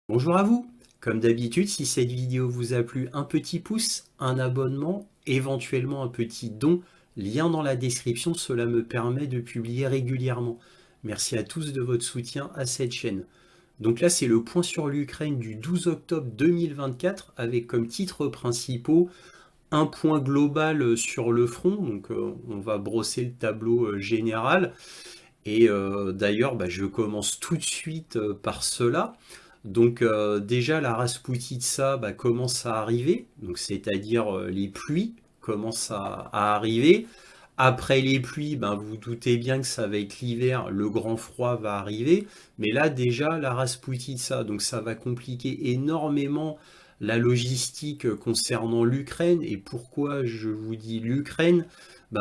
Bonjour à vous. Comme d'habitude, si cette vidéo vous a plu, un petit pouce, un abonnement, éventuellement un petit don, lien dans la description, cela me permet de publier régulièrement. Merci à tous de votre soutien à cette chaîne. Donc là, c'est le point sur l'Ukraine du 12 octobre 2024 avec comme titres principaux un point global sur le front. Donc on va brosser le tableau général. Et d'ailleurs, je commence tout de suite par cela. Donc déjà, la Rasputitsa commence à arriver, donc c'est-à-dire les pluies commencent à arriver. Après les pluies, vous vous doutez bien que ça va être l'hiver, le grand froid va arriver. Mais là déjà, la Rasputitsa, donc ça va compliquer énormément la logistique concernant l'Ukraine. Et pourquoi je vous dis l'Ukraine?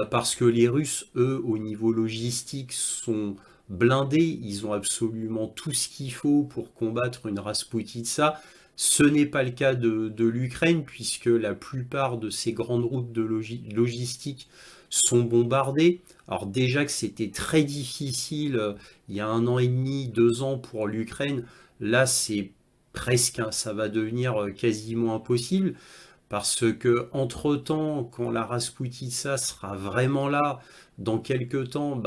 Parce que les Russes, eux, au niveau logistique, sont blindés, ils ont absolument tout ce qu'il faut pour combattre une Rasputitsa. Ce n'est pas le cas de l'Ukraine, puisque la plupart de ces grandes routes de logistique sont bombardées. Alors déjà que c'était très difficile il y a 1 an et demi, 2 ans pour l'Ukraine, là c'est presque, ça va devenir quasiment impossible. Parce que entre-temps, quand la Rasputitsa sera vraiment là, dans quelques temps,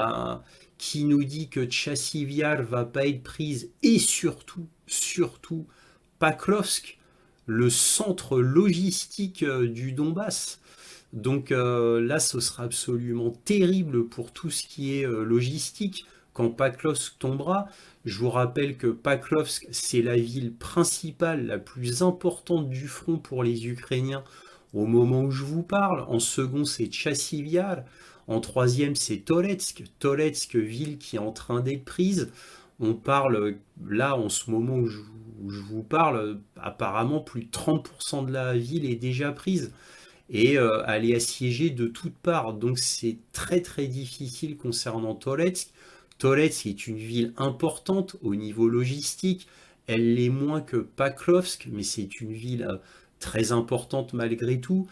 qui nous dit que Tchassiviar va pas être prise et surtout, Paklovsk, le centre logistique du Donbass. Donc là, ce sera absolument terrible pour tout ce qui est logistique. Quand Paklovsk tombera, je vous rappelle que Paklovsk, c'est la ville principale, la plus importante du front pour les Ukrainiens au moment où je vous parle. En second, c'est Tchassiviar. En troisième, c'est Toretsk. Toretsk, ville qui est en train d'être prise. On parle, là, en ce moment où je vous parle, apparemment, plus de 30% de la ville est déjà prise et elle est assiégée de toutes parts. Donc c'est très très difficile concernant Toretsk. Toretsk est une ville importante au niveau logistique. Elle l'est moins que Paklovsk, mais c'est une ville très importante malgré tout,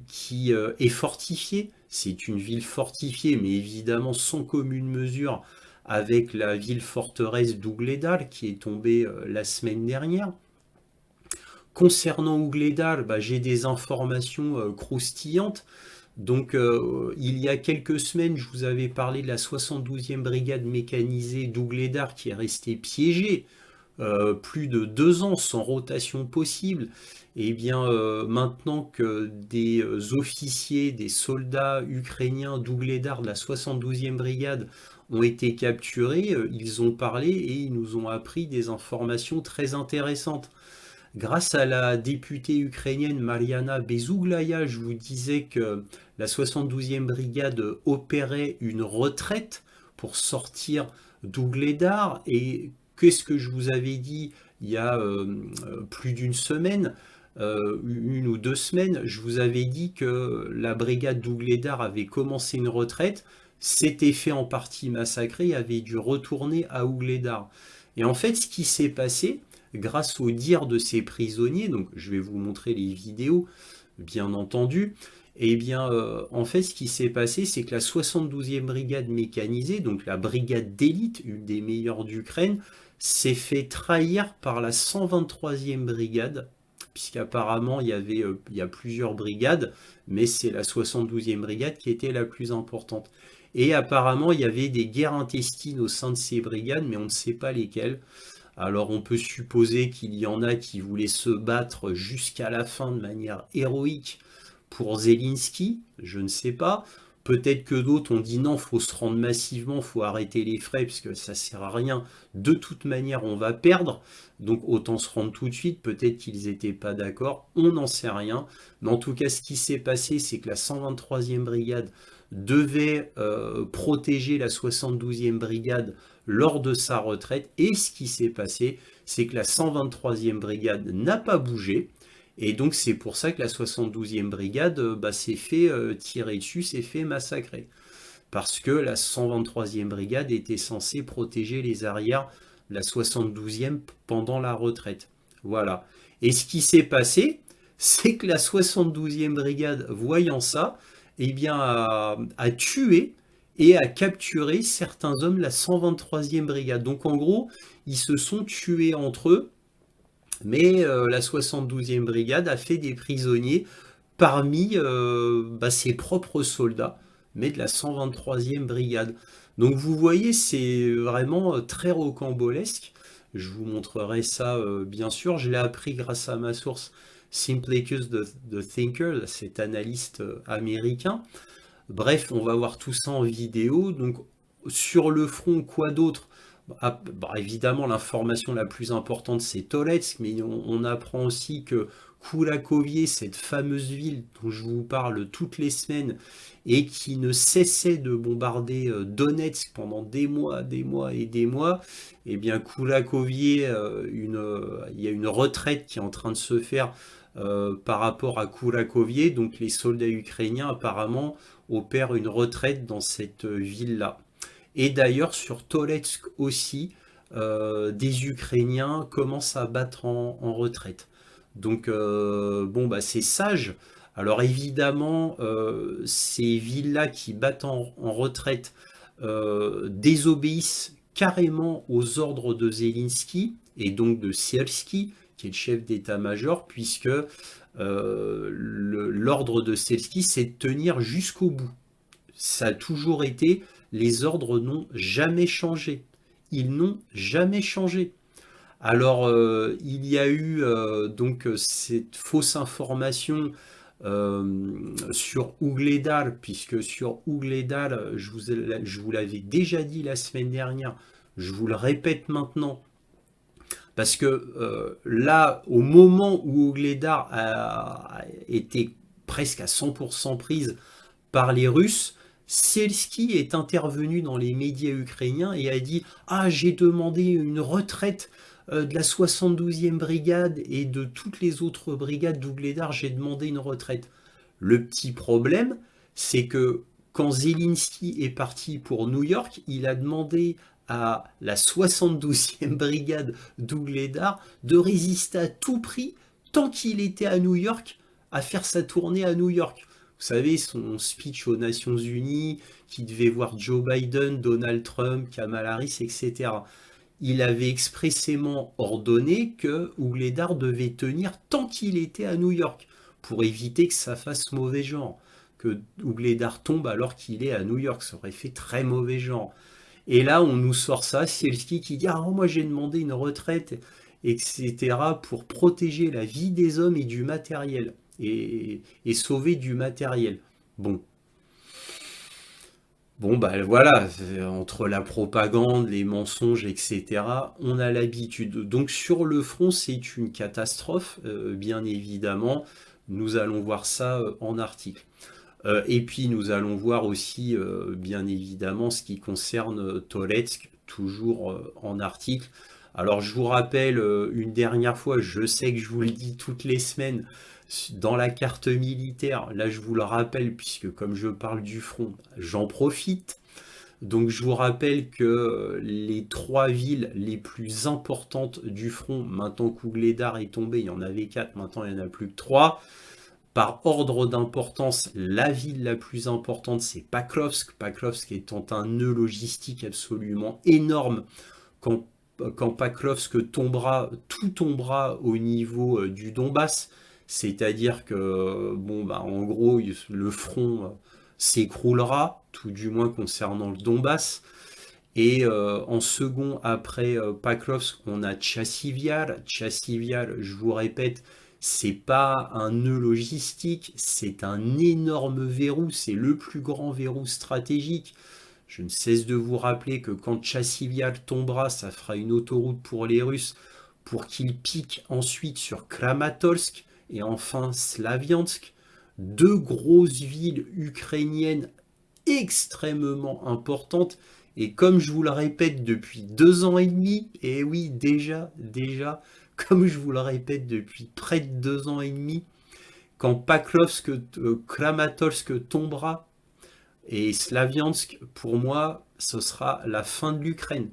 qui est fortifiée. C'est une ville fortifiée, mais évidemment sans commune mesure avec la ville forteresse d'Ougledar qui est tombée la semaine dernière. Concernant Ougledar, j'ai des informations croustillantes. Donc, il y a quelques semaines, je vous avais parlé de la 72e brigade mécanisée d'Ougledar qui est restée piégée plus de 2 ans sans rotation possible. Et bien, maintenant que des officiers, des soldats ukrainiens d'Ougledar de la 72e brigade ont été capturés, ils ont parlé et ils nous ont appris des informations très intéressantes. Grâce à la députée ukrainienne Mariana Bezouglaya, je vous disais que la 72e brigade opérait une retraite pour sortir d'Ougledar. Et qu'est-ce que je vous avais dit il y a plus d'une semaine, 1 ou 2 semaines? Je vous avais dit que la brigade d'Ougledar avait commencé une retraite, s'était fait en partie massacrer et avait dû retourner à Ougledar. Et en fait, ce qui s'est passé, grâce au dire de ces prisonniers, donc je vais vous montrer les vidéos, bien entendu, et bien en fait ce qui s'est passé, c'est que la 72e brigade mécanisée, donc la brigade d'élite, une des meilleures d'Ukraine, s'est fait trahir par la 123e brigade, puisqu'apparemment il y a plusieurs brigades, mais c'est la 72e brigade qui était la plus importante. Et apparemment il y avait des guerres intestines au sein de ces brigades, mais on ne sait pas lesquelles. Alors on peut supposer qu'il y en a qui voulaient se battre jusqu'à la fin de manière héroïque pour Zelensky, je ne sais pas. Peut-être que d'autres ont dit non, faut se rendre massivement, faut arrêter les frais puisque ça sert à rien. De toute manière, on va perdre, donc autant se rendre tout de suite. Peut-être qu'ils n'étaient pas d'accord, on n'en sait rien. Mais en tout cas, ce qui s'est passé, c'est que la 123e brigade devait protéger la 72e brigade lors de sa retraite. Et ce qui s'est passé, c'est que la 123e brigade n'a pas bougé. Et donc c'est pour ça que la 72e brigade s'est fait tirer dessus, s'est fait massacrer. Parce que la 123e brigade était censée protéger les arrières de la 72e pendant la retraite. Voilà. Et ce qui s'est passé, c'est que la 72e brigade, voyant ça, eh bien, a tué et a capturé certains hommes de la 123e brigade. Donc en gros, ils se sont tués entre eux Mais la 72e brigade a fait des prisonniers parmi ses propres soldats, mais de la 123e brigade. Donc vous voyez, c'est vraiment très rocambolesque. Je vous montrerai ça bien sûr. Je l'ai appris grâce à ma source Simplecus the Thinker, cet analyste américain. Bref, on va voir tout ça en vidéo. Donc sur le front, quoi d'autre? Évidemment, l'information la plus importante, c'est Toretsk, mais on apprend aussi que Koulakovier, cette fameuse ville dont je vous parle toutes les semaines et qui ne cessait de bombarder Donetsk pendant des mois et des mois, eh bien Koulakovier, il y a une retraite qui est en train de se faire par rapport à Koulakovier, donc les soldats ukrainiens apparemment opèrent une retraite dans cette ville-là. Et d'ailleurs, sur Toretsk aussi, des Ukrainiens commencent à battre en retraite. Donc, c'est sage. Alors évidemment, ces villes-là qui battent en retraite désobéissent carrément aux ordres de Zelensky et donc de Sierski, qui est le chef d'état-major, puisque l'ordre de Sierski, c'est de tenir jusqu'au bout. Ça a toujours été, les ordres n'ont jamais changé. Ils n'ont jamais changé. Alors, il y a eu donc cette fausse information sur Ougledar, puisque sur Ougledar, je vous l'avais déjà dit la semaine dernière, je vous le répète maintenant, parce que là, au moment où Ougledar a été presque à 100% prise par les Russes, Sierski est intervenu dans les médias ukrainiens et a dit « Ah, j'ai demandé une retraite de la 72e brigade et de toutes les autres brigades d'Ougledar, j'ai demandé une retraite. » Le petit problème, c'est que quand Zelensky est parti pour New York, il a demandé à la 72e brigade d'Ougledar de résister à tout prix tant qu'il était à New York, à faire sa tournée à New York. Vous savez, son speech aux Nations Unies, qui devait voir Joe Biden, Donald Trump, Kamala Harris, etc. Il avait expressément ordonné que Ougledar devait tenir tant qu'il était à New York, pour éviter que ça fasse mauvais genre. Que Ougledar tombe alors qu'il est à New York, ça aurait fait très mauvais genre. Et là, on nous sort ça, Sierski qui dit « Ah, moi j'ai demandé une retraite, etc. pour protéger la vie des hommes et du matériel. » Et sauver du matériel. Bon. Bon, voilà, entre la propagande, les mensonges, etc., on a l'habitude. Donc sur le front, c'est une catastrophe, bien évidemment. Nous allons voir ça en article. Et puis nous allons voir aussi, bien évidemment, ce qui concerne Toretsk, toujours en article. Alors je vous rappelle une dernière fois, je sais que je vous le dis toutes les semaines, dans la carte militaire, là je vous le rappelle, puisque comme je parle du front, j'en profite. Donc je vous rappelle que les 3 villes les plus importantes du front, maintenant qu'Ougledar est tombé, il y en avait 4, maintenant il n'y en a plus que 3. Par ordre d'importance, la ville la plus importante, c'est Pakrovsk. Pakrovsk étant un nœud logistique absolument énorme. Quand Pakrovsk tombera, tout tombera au niveau du Donbass. C'est-à-dire que, en gros, le front s'écroulera, tout du moins concernant le Donbass. Et en second, après Pakrovsk, on a Tchassiviar. Tchassiviar, je vous répète, c'est pas un nœud logistique, c'est un énorme verrou, c'est le plus grand verrou stratégique. Je ne cesse de vous rappeler que quand Tchassiviar tombera, ça fera une autoroute pour les Russes pour qu'ils piquent ensuite sur Kramatorsk et enfin Slaviansk, 2 grosses villes ukrainiennes extrêmement importantes. Et comme je vous le répète depuis 2 ans et demi, et oui, déjà, comme je vous le répète depuis près de 2 ans et demi, quand Pakrovsk, Kramatorsk tombera, et Slaviansk, pour moi, ce sera la fin de l'Ukraine.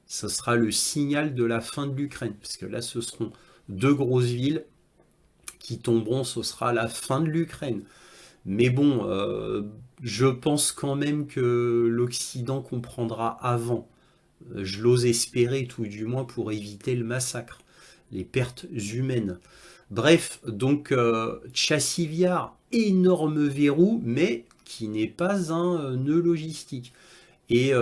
Ce sera le signal de la fin de l'Ukraine. Parce que là, ce seront 2 grosses villes qui tomberont, ce sera la fin de l'Ukraine. Mais bon, je pense quand même que l'Occident comprendra avant. Je l'ose espérer, tout du moins, pour éviter le massacre. les pertes humaines. Bref, donc Chassiviar, énorme verrou, mais qui n'est pas un nœud logistique. Et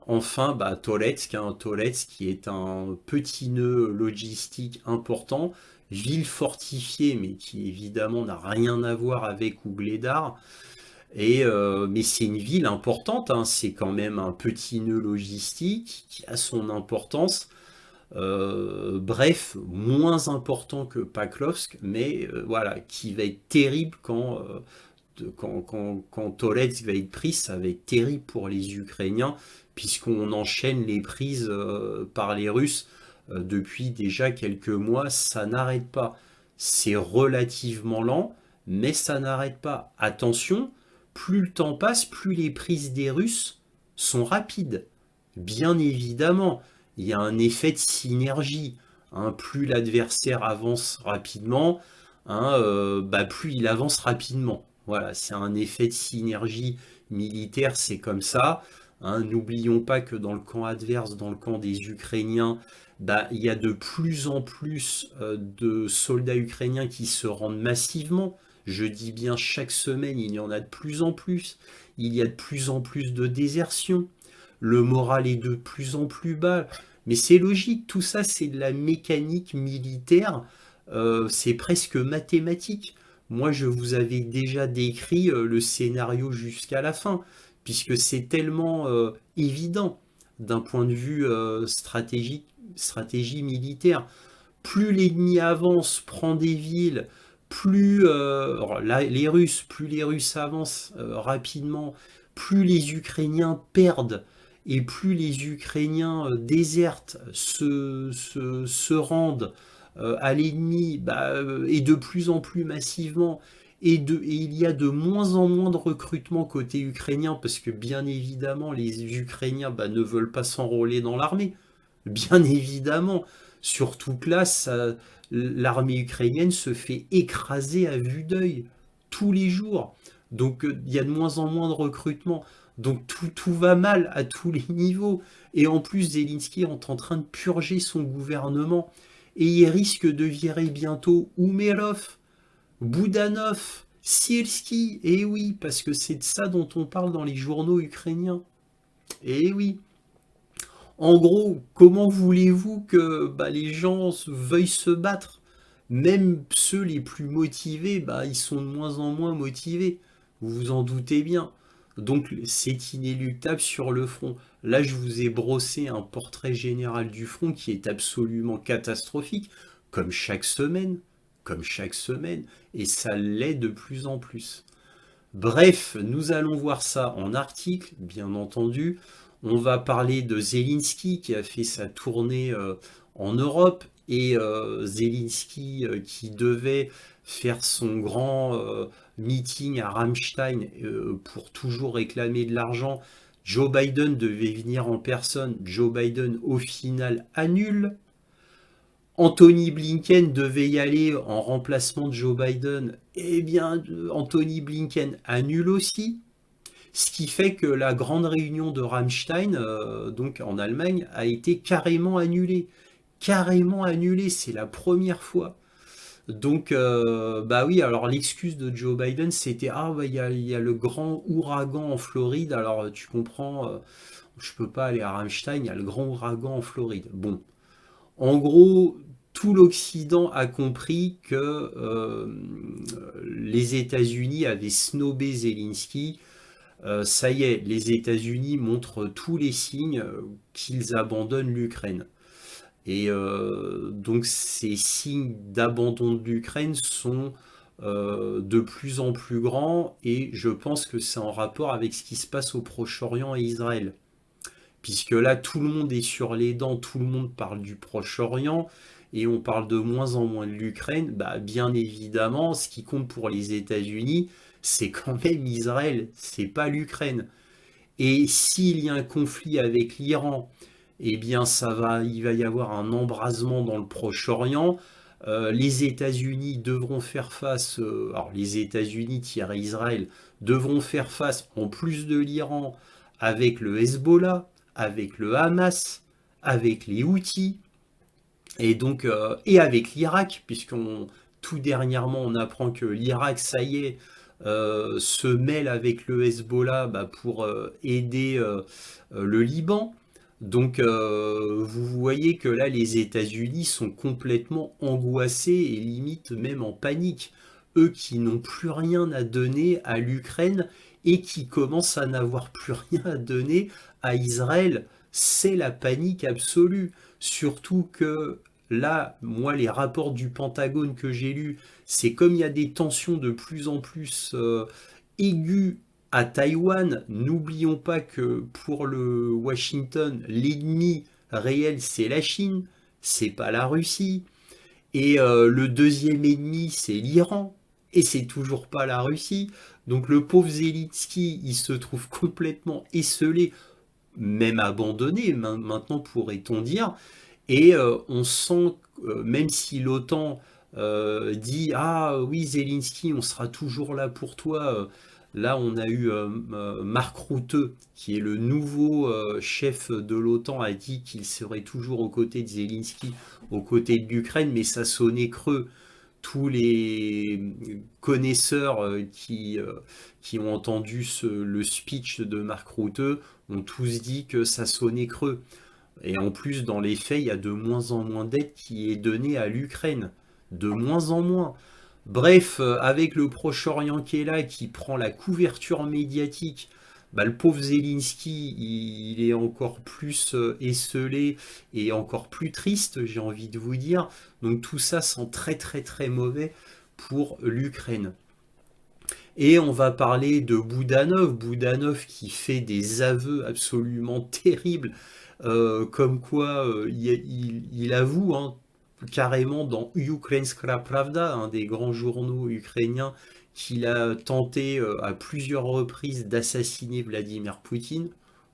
enfin, Toretsk, hein, Toretsk qui est un petit nœud logistique important, ville fortifiée, mais qui évidemment n'a rien à voir avec Ougledar. Et, mais c'est une ville importante, hein, c'est quand même un petit nœud logistique qui a son importance. Bref, moins important que Paklovsk, mais voilà, qui va être terrible quand Toretsk va être prise, ça va être terrible pour les Ukrainiens, puisqu'on enchaîne les prises par les Russes depuis déjà quelques mois, ça n'arrête pas. C'est relativement lent, mais ça n'arrête pas. Attention, plus le temps passe, plus les prises des Russes sont rapides. Bien évidemment, il y a un effet de synergie, hein. Plus l'adversaire avance rapidement, hein, plus il avance rapidement. Voilà, c'est un effet de synergie militaire, c'est comme ça, hein. N'oublions pas que dans le camp adverse, dans le camp des Ukrainiens, il y a de plus en plus de soldats ukrainiens qui se rendent massivement. Je dis bien chaque semaine, il y en a de plus en plus. Il y a de plus en plus de désertions. Le moral est de plus en plus bas. Mais c'est logique, tout ça c'est de la mécanique militaire, c'est presque mathématique. Moi je vous avais déjà décrit le scénario jusqu'à la fin, puisque c'est tellement évident d'un point de vue stratégie militaire. Plus l'ennemi avance, prend des villes, plus plus les Russes avancent rapidement, plus les Ukrainiens perdent et plus les Ukrainiens désertent, se rendent à l'ennemi, et de plus en plus massivement, et il y a de moins en moins de recrutement côté ukrainien, parce que bien évidemment, les Ukrainiens ne veulent pas s'enrôler dans l'armée. Bien évidemment, surtout que là, l'armée ukrainienne se fait écraser à vue d'œil tous les jours. Donc il y a de moins en moins de recrutement. Donc tout va mal à tous les niveaux. Et en plus, Zelensky est en train de purger son gouvernement. Et il risque de virer bientôt Umerov, Boudanov, Sierski. Et oui, parce que c'est de ça dont on parle dans les journaux ukrainiens. Et oui. En gros, comment voulez-vous que les gens veuillent se battre? Même ceux les plus motivés, ils sont de moins en moins motivés. Vous vous en doutez bien. Donc c'est inéluctable sur le front. Là, je vous ai brossé un portrait général du front qui est absolument catastrophique, comme chaque semaine, et ça l'est de plus en plus. Bref, nous allons voir ça en article, bien entendu. On va parler de Zelensky qui a fait sa tournée en Europe et Zelensky qui devait faire son grand meeting à Rammstein pour toujours réclamer de l'argent. Joe Biden devait venir en personne. Joe Biden, au final, annule. Anthony Blinken devait y aller en remplacement de Joe Biden. Eh bien, Anthony Blinken annule aussi. Ce qui fait que la grande réunion de Rammstein, donc en Allemagne, a été carrément annulée. Carrément annulée, c'est la première fois. Donc, oui, alors l'excuse de Joe Biden, c'était il y a le grand ouragan en Floride, alors tu comprends, je peux pas aller à Rammstein, il y a le grand ouragan en Floride. Bon, en gros, tout l'Occident a compris que les États-Unis avaient snobé Zelensky. Ça y est, les États-Unis montrent tous les signes qu'ils abandonnent l'Ukraine. Et donc ces signes d'abandon de l'Ukraine sont de plus en plus grands et je pense que c'est en rapport avec ce qui se passe au Proche-Orient et Israël. Puisque là, tout le monde est sur les dents, tout le monde parle du Proche-Orient et on parle de moins en moins de l'Ukraine. Bien évidemment, ce qui compte pour les États-Unis, c'est quand même Israël, c'est pas l'Ukraine. Et s'il y a un conflit avec l'Iran, eh bien il va y avoir un embrasement dans le Proche-Orient. Les États-Unis devront faire face, alors les États-Unis-Israël devront faire face, en plus de l'Iran, avec le Hezbollah, avec le Hamas, avec les Houthis. Et donc, et avec l'Irak, tout dernièrement, on apprend que l'Irak, ça y est, se mêle avec le Hezbollah pour aider le Liban. Donc, vous voyez que là, les États-Unis sont complètement angoissés et limite même en panique. Eux qui n'ont plus rien à donner à l'Ukraine et qui commencent à n'avoir plus rien à donner à Israël, c'est la panique absolue. Surtout que là, moi, les rapports du Pentagone que j'ai lus, c'est comme il y a des tensions de plus en plus aiguës à Taïwan. N'oublions pas que pour le Washington, l'ennemi réel, c'est la Chine, c'est pas la Russie. Et le deuxième ennemi, c'est l'Iran. Et c'est toujours pas la Russie. Donc le pauvre Zelensky, il se trouve complètement esselé, même abandonné, maintenant pourrait-on dire. Et on sent, même si l'OTAN dit ah oui Zelensky, on sera toujours là pour toi. Là, on a eu Mark Rutte, qui est le nouveau chef de l'OTAN, a dit qu'il serait toujours aux côtés de Zelensky, aux côtés de l'Ukraine, mais ça sonnait creux. Tous les connaisseurs qui ont entendu le speech de Mark Rutte ont tous dit que ça sonnait creux. Et en plus, dans les faits, il y a de moins en moins d'aide qui est donnée à l'Ukraine. De moins en moins. Bref, avec le Proche-Orient qui est là, qui prend la couverture médiatique, le pauvre Zelensky, il est encore plus esselé et encore plus triste, j'ai envie de vous dire. Donc tout ça sent très très très mauvais pour l'Ukraine. Et on va parler de Boudanov, Boudanov qui fait des aveux absolument terribles, comme quoi il avoue carrément dans Ukrainska Pravda, un des grands journaux ukrainiens, qu'il a tenté à plusieurs reprises d'assassiner Vladimir Poutine.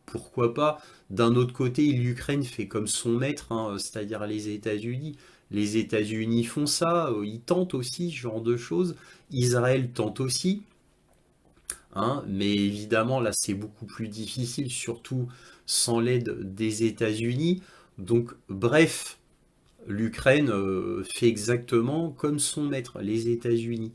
Pourquoi pas? D'un autre côté, l'Ukraine fait comme son maître, c'est-à-dire les États-Unis. Les États-Unis font ça, ils tentent aussi ce genre de choses. Israël tente aussi. Mais évidemment, là, c'est beaucoup plus difficile, surtout sans l'aide des États-Unis. Donc, bref, l'Ukraine fait exactement comme son maître, les États-Unis.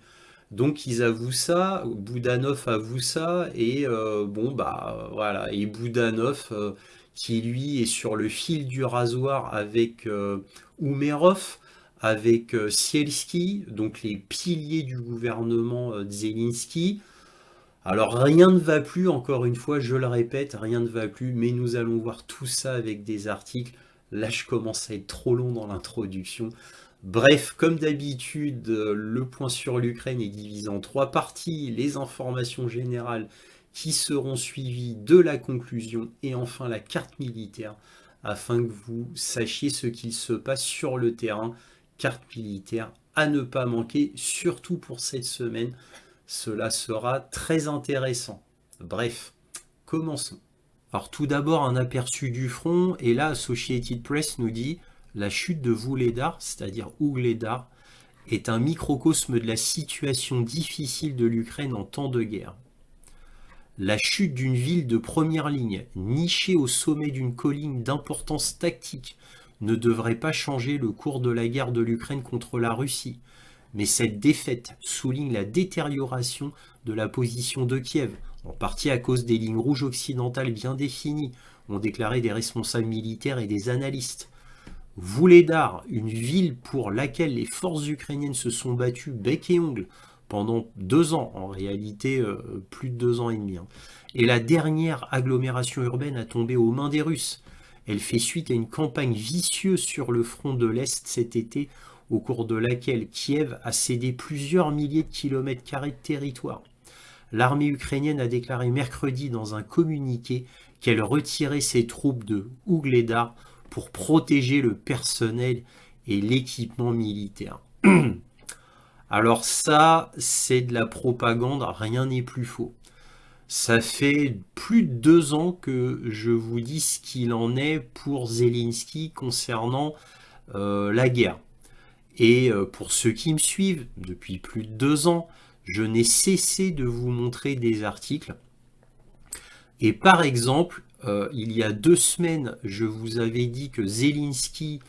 Donc ils avouent ça, Boudanov avoue ça, et voilà. Et Boudanov, qui lui est sur le fil du rasoir avec Umerov, avec Sielski, donc les piliers du gouvernement de Zelensky. Alors rien ne va plus, encore une fois, je le répète, rien ne va plus, mais nous allons voir tout ça avec des articles. Là, je commence à être trop long dans l'introduction. Bref, comme d'habitude, le point sur l'Ukraine est divisé en trois parties, les informations générales qui seront suivies de la conclusion et enfin la carte militaire, afin que vous sachiez ce qu'il se passe sur le terrain. Carte militaire à ne pas manquer, surtout pour cette semaine. Cela sera très intéressant. Bref, commençons. Alors tout d'abord un aperçu du front, et là Associated Press nous dit la chute de Vuhledar, c'est-à-dire Ougledar, est un microcosme de la situation difficile de l'Ukraine en temps de guerre. La chute d'une ville de première ligne, nichée au sommet d'une colline d'importance tactique, ne devrait pas changer le cours de la guerre de l'Ukraine contre la Russie. Mais cette défaite souligne la détérioration de la position de Kiev, en partie à cause des lignes rouges occidentales bien définies, ont déclaré des responsables militaires et des analystes. Vuhledar, une ville pour laquelle les forces ukrainiennes se sont battues bec et ongle pendant 2 ans, en réalité plus de 2 ans et demi, est la dernière agglomération urbaine à tomber aux mains des Russes. Elle fait suite à une campagne vicieuse sur le front de l'Est cet été, au cours de laquelle Kiev a cédé plusieurs milliers de kilomètres carrés de territoire. L'armée ukrainienne a déclaré mercredi dans un communiqué qu'elle retirait ses troupes de Ougledar pour protéger le personnel et l'équipement militaire. Alors ça, c'est de la propagande, rien n'est plus faux. Ça fait plus de 2 ans que je vous dis ce qu'il en est pour Zelensky concernant la guerre. Et pour ceux qui me suivent, depuis plus de 2 ans, je n'ai cessé de vous montrer des articles. Et par exemple, il y a 2 semaines, je vous avais dit que Zelensky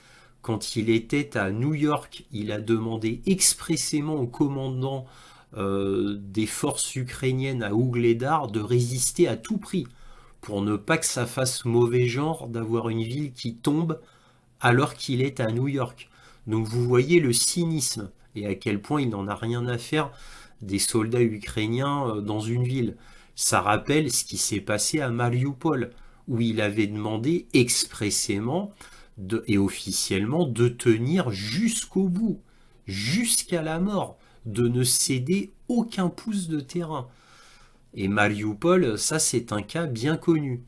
quand il était à New York, il a demandé expressément au commandant des forces ukrainiennes à Ougledar de résister à tout prix pour ne pas que ça fasse mauvais genre d'avoir une ville qui tombe alors qu'il est à New York. Donc vous voyez le cynisme et à quel point il n'en a rien à faire des soldats ukrainiens dans une ville. Ça rappelle ce qui s'est passé à Mariupol, où il avait demandé expressément et officiellement de tenir jusqu'au bout, jusqu'à la mort, de ne céder aucun pouce de terrain. Et Mariupol, ça c'est un cas bien connu.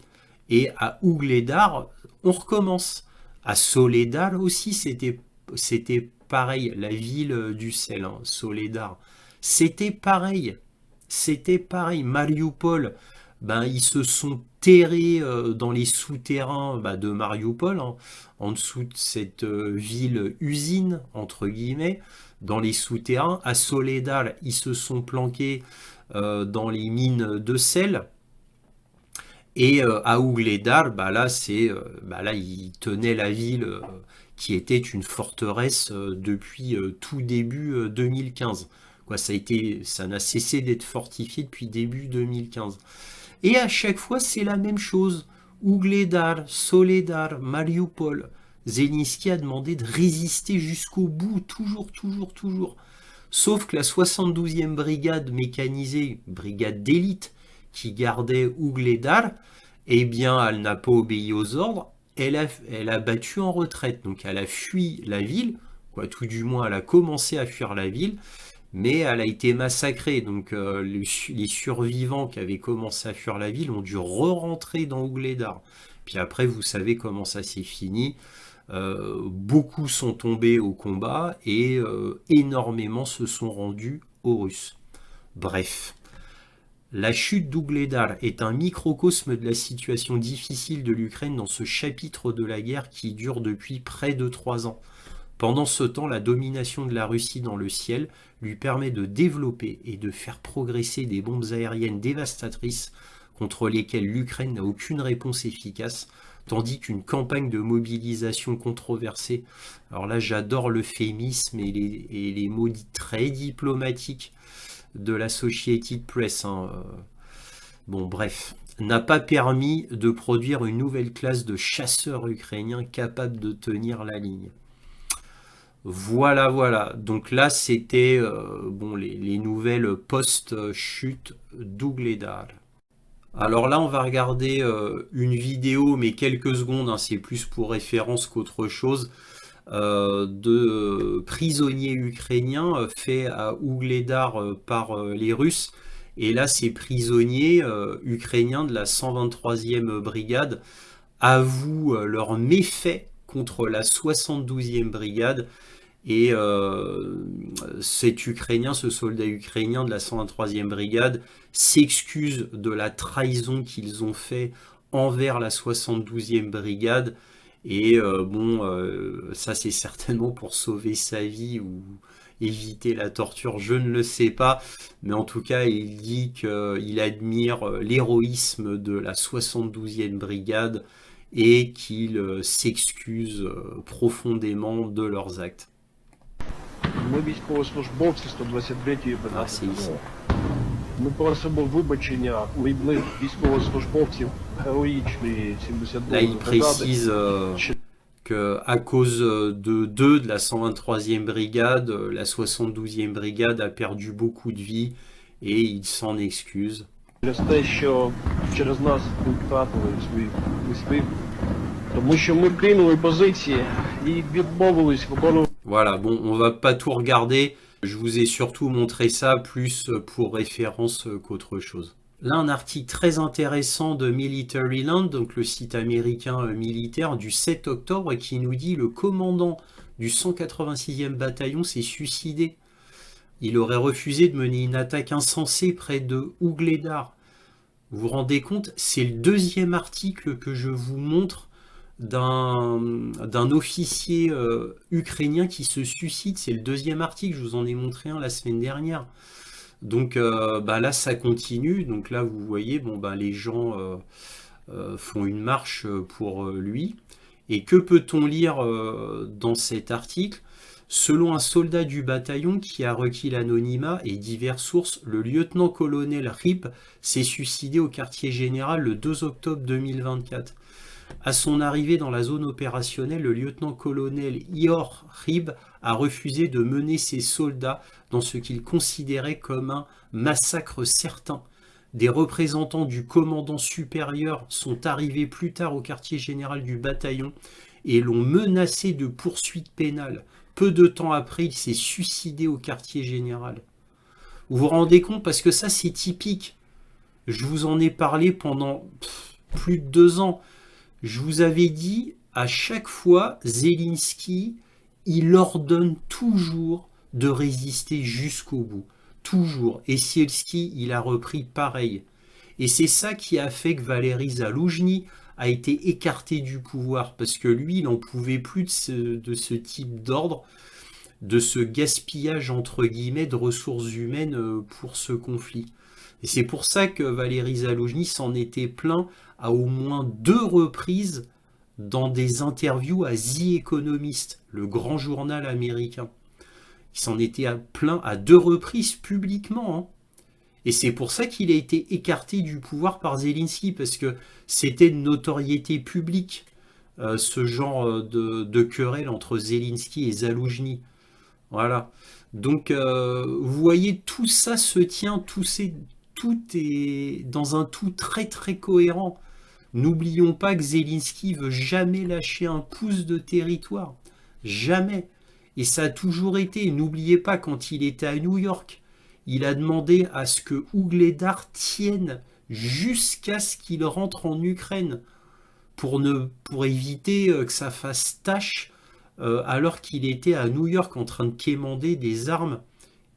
Et à Ougledar, on recommence. À Soledar aussi, c'était pareil, la ville du sel, hein, Soledar. C'était pareil. C'était pareil. Mariupol, ben, ils se sont terrés dans les souterrains de Mariupol, hein, en dessous de cette ville-usine, entre guillemets, dans les souterrains. À Soledar, ils se sont planqués dans les mines de sel. Et à Ougledar, là, il tenait la ville qui était une forteresse depuis tout début 2015. Quoi, ça n'a cessé d'être fortifié depuis début 2015. Et à chaque fois, c'est la même chose. Ougledar, Soledar, Mariupol. Zelensky a demandé de résister jusqu'au bout, toujours, toujours, toujours. Sauf que la 72e brigade mécanisée, brigade d'élite, qui gardait Ougledar, eh bien, elle n'a pas obéi aux ordres, elle a battu en retraite. Donc, elle a fui la ville, quoi, tout du moins, elle a commencé à fuir la ville, mais elle a été massacrée. Donc, les survivants qui avaient commencé à fuir la ville ont dû re-rentrer dans Ougledar. Puis après, vous savez comment ça s'est fini. Beaucoup sont tombés au combat et énormément se sont rendus aux Russes. Bref. La chute d'Ougledar est un microcosme de la situation difficile de l'Ukraine dans ce chapitre de la guerre qui dure depuis près de 3 ans. Pendant ce temps, la domination de la Russie dans le ciel lui permet de développer et de faire progresser des bombes aériennes dévastatrices contre lesquelles l'Ukraine n'a aucune réponse efficace, tandis qu'une campagne de mobilisation controversée, alors là j'adore l'euphémisme et les mots très diplomatiques de l'Associated Press, hein. Bon bref, n'a pas permis de produire une nouvelle classe de chasseurs ukrainiens capables de tenir la ligne. Voilà, voilà. Donc là, c'était les nouvelles post-chute d'Ougledar. Alors là, on va regarder une vidéo, mais quelques secondes, hein, c'est plus pour référence qu'autre chose, de prisonniers ukrainiens faits à Ougledar par les Russes. Et là, ces prisonniers ukrainiens de la 123e brigade avouent leurs méfaits contre la 72e brigade. Et ce soldat ukrainien de la 123e brigade, s'excuse de la trahison qu'ils ont fait envers la 72e brigade. Et ça c'est certainement pour sauver sa vie ou éviter la torture, je ne le sais pas. Mais en tout cas, il dit qu'il admire l'héroïsme de la 72e brigade et qu'il s'excuse profondément de leurs actes. Ми військовослужбовці 123-ї Ah, c'est ici. бригади. Ми просимо вибачення у військовослужбовців героїчної Là, il 72-ї бригади. précise que à cause de deux de la 123e brigade, la 72e brigade a perdu beaucoup de vie et il s'en excuse. Через те, що через нас ми втратили свої близькі. Тому що ми кинули позиції і відмовились виконувати. Voilà, bon, on va pas tout regarder. Je vous ai surtout montré ça plus pour référence qu'autre chose. Là, un article très intéressant de Military Land, donc le site américain militaire, du 7 octobre, qui nous dit le commandant du 186e bataillon s'est suicidé. Il aurait refusé de mener une attaque insensée près de Ougledar. Vous vous rendez compte? C'est le deuxième article que je vous montre d'un officier ukrainien qui se suicide. C'est le deuxième article, je vous en ai montré un la semaine dernière. Donc là ça continue, donc là vous voyez, les gens font une marche pour lui, Et que peut-on lire dans cet article? Selon un soldat du bataillon qui a requis l'anonymat et diverses sources, le lieutenant-colonel Rip s'est suicidé au quartier général le 2 octobre 2024. À son arrivée dans la zone opérationnelle, le lieutenant-colonel Ihor Rib a refusé de mener ses soldats dans ce qu'il considérait comme un massacre certain. Des représentants du commandant supérieur sont arrivés plus tard au quartier général du bataillon et l'ont menacé de poursuites pénales. Peu de temps après, il s'est suicidé au quartier général. Vous vous rendez compte? Parce que ça, c'est typique. Je vous en ai parlé pendant plus de 2 ans. Je vous avais dit, à chaque fois, Zelensky, il ordonne toujours de résister jusqu'au bout. Toujours. Et Sielski, il a repris pareil. Et c'est ça qui a fait que Valéry Zaloujny a été écarté du pouvoir, parce que lui, il n'en pouvait plus de ce type d'ordre, de ce gaspillage, entre guillemets, de ressources humaines pour ce conflit. Et c'est pour ça que Valéry Zaloujny s'en était plaint à au moins 2 reprises dans des interviews à The Economist, le grand journal américain. Il s'en était plaint à 2 reprises publiquement. Hein. Et c'est pour ça qu'il a été écarté du pouvoir par Zelensky, parce que c'était de notoriété publique, ce genre de querelle entre Zelensky et Zaloujny. Voilà. Donc, vous voyez, tout ça se tient, tout est dans un tout très très cohérent. N'oublions pas que Zelensky veut jamais lâcher un pouce de territoire. Jamais. Et ça a toujours été. N'oubliez pas, quand il était à New York, il a demandé à ce que Ougledar tienne jusqu'à ce qu'il rentre en Ukraine pour éviter que ça fasse tâche alors qu'il était à New York en train de quémander des armes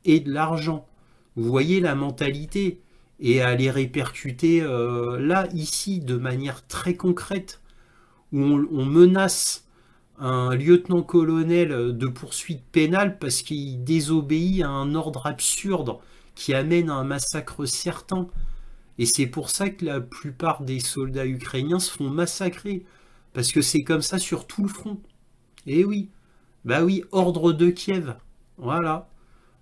et de l'argent. Vous voyez la mentalité, et à les répercuter là, ici, de manière très concrète, où on menace un lieutenant-colonel de poursuite pénale parce qu'il désobéit à un ordre absurde qui amène à un massacre certain. Et c'est pour ça que la plupart des soldats ukrainiens se font massacrer, parce que c'est comme ça sur tout le front. Et oui, bah oui, ordre de Kiev. Voilà.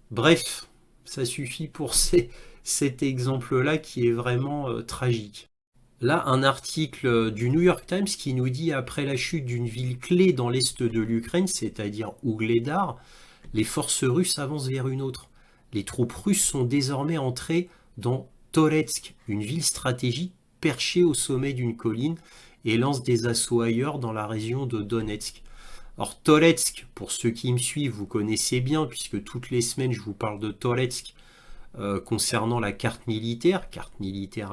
Bref, ça suffit pour cet exemple-là qui est vraiment tragique. Là, un article du New York Times qui nous dit, après la chute d'une ville clé dans l'est de l'Ukraine, c'est-à-dire Ougledar, les forces russes avancent vers une autre. Les troupes russes sont désormais entrées dans Toretsk, une ville stratégique perchée au sommet d'une colline, et lancent des assauts ailleurs dans la région de Donetsk. Alors Toretsk, pour ceux qui me suivent, vous connaissez bien, puisque toutes les semaines je vous parle de Toretsk concernant la carte militaire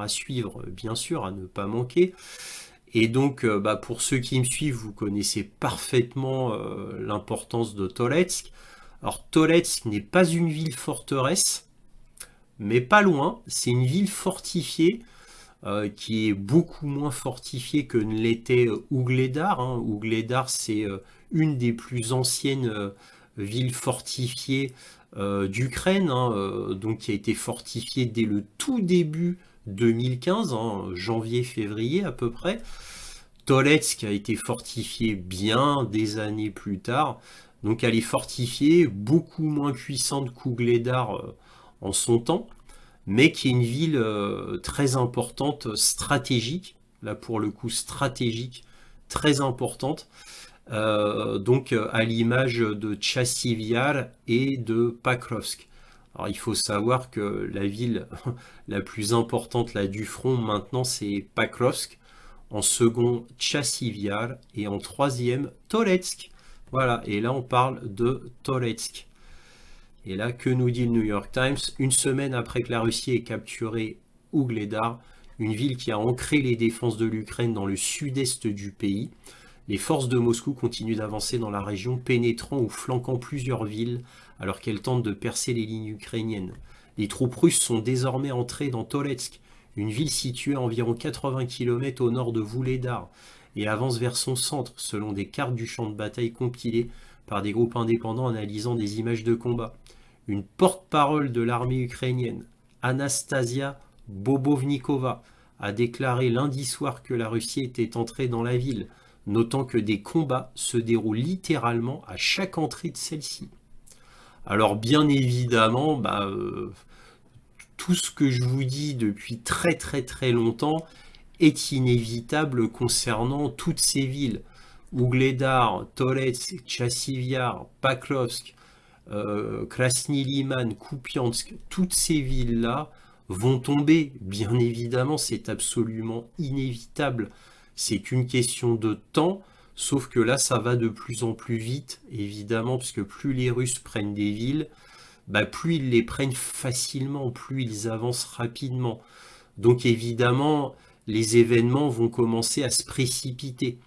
à suivre, bien sûr, à ne pas manquer. Et donc, pour ceux qui me suivent, vous connaissez parfaitement l'importance de Toretsk. Alors Toretsk n'est pas une ville forteresse, mais pas loin, c'est une ville fortifiée, qui est beaucoup moins fortifiée que ne l'était Ougledar. Hein. Ougledar, c'est une des plus anciennes villes fortifiées d'Ukraine, hein, donc qui a été fortifiée dès le tout début 2015, hein, janvier-février à peu près. Toretsk a été fortifiée bien des années plus tard, donc elle est fortifiée, beaucoup moins puissante qu'Ougledar en son temps, mais qui est une ville très importante, stratégique, là pour le coup stratégique, très importante, donc à l'image de Tchassivyar et de Pakrovsk. Alors il faut savoir que la ville la plus importante là du front maintenant c'est Pakrovsk, en second Tchassivyar et en troisième Toretsk. Voilà, et là on parle de Toretsk. Et là, que nous dit le New York Times? Une semaine après que la Russie ait capturé Ougledar, une ville qui a ancré les défenses de l'Ukraine dans le sud-est du pays, les forces de Moscou continuent d'avancer dans la région, pénétrant ou flanquant plusieurs villes alors qu'elles tentent de percer les lignes ukrainiennes. Les troupes russes sont désormais entrées dans Toretsk, une ville située à environ 80 km au nord de Vuhledar, et avancent vers son centre, selon des cartes du champ de bataille compilées par des groupes indépendants analysant des images de combat. Une porte-parole de l'armée ukrainienne, Anastasia Bobovnikova, a déclaré lundi soir que la Russie était entrée dans la ville, notant que des combats se déroulent littéralement à chaque entrée de celle-ci. Alors bien évidemment, tout ce que je vous dis depuis très très très longtemps est inévitable concernant toutes ces villes. Ougledar, Toretsk, Chassivyar, Paklovsk, Krasny Liman, Kupiansk, toutes ces villes-là vont tomber. Bien évidemment, c'est absolument inévitable. C'est qu'une question de temps, sauf que là, ça va de plus en plus vite, évidemment, parce que plus les Russes prennent des villes, plus ils les prennent facilement, plus ils avancent rapidement. Donc évidemment, les événements vont commencer à se précipiter.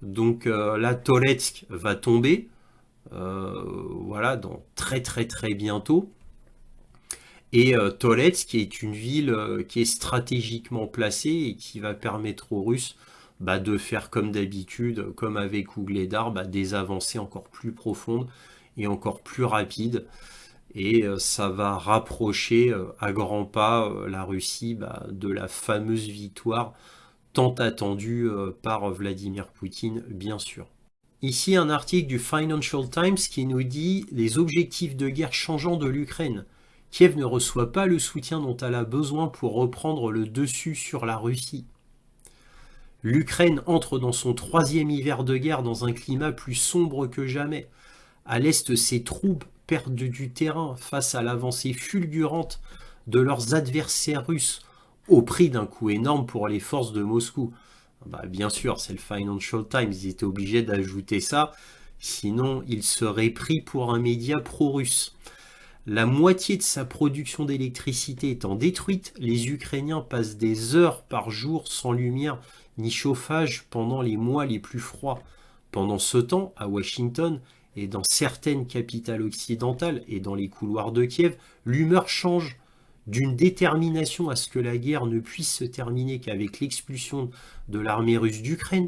Donc là, Toretsk va tomber, voilà, dans très très très bientôt. Et Toretsk est une ville qui est stratégiquement placée et qui va permettre aux Russes de faire comme d'habitude, comme avec Ougledar, des avancées encore plus profondes et encore plus rapides. Et ça va rapprocher à grands pas la Russie de la fameuse victoire tant attendue par Vladimir Poutine, bien sûr. Ici, un article du Financial Times qui nous dit « Les objectifs de guerre changeants de l'Ukraine. Kiev ne reçoit pas le soutien dont elle a besoin pour reprendre le dessus sur la Russie. L'Ukraine entre dans son 3e hiver de guerre dans un climat plus sombre que jamais. À l'Est, ses troupes perdent du terrain face à l'avancée fulgurante de leurs adversaires russes, au prix d'un coût énorme pour les forces de Moscou. » Bien sûr, c'est le Financial Times, ils étaient obligés d'ajouter ça, sinon ils seraient pris pour un média pro-russe. La moitié de sa production d'électricité étant détruite, les Ukrainiens passent des heures par jour sans lumière ni chauffage pendant les mois les plus froids. Pendant ce temps, à Washington et dans certaines capitales occidentales et dans les couloirs de Kiev, l'humeur change. D'une détermination à ce que la guerre ne puisse se terminer qu'avec l'expulsion de l'armée russe d'Ukraine,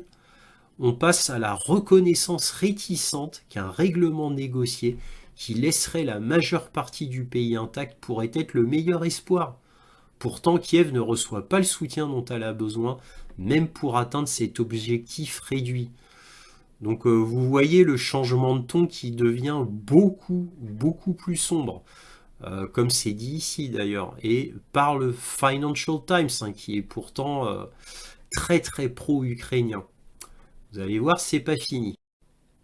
on passe à la reconnaissance réticente qu'un règlement négocié qui laisserait la majeure partie du pays intact pourrait être le meilleur espoir. Pourtant, Kiev ne reçoit pas le soutien dont elle a besoin, même pour atteindre cet objectif réduit. Donc vous voyez le changement de ton qui devient beaucoup plus sombre. Comme c'est dit ici d'ailleurs, et par le Financial Times, qui est pourtant très très pro-ukrainien. Vous allez voir, c'est pas fini.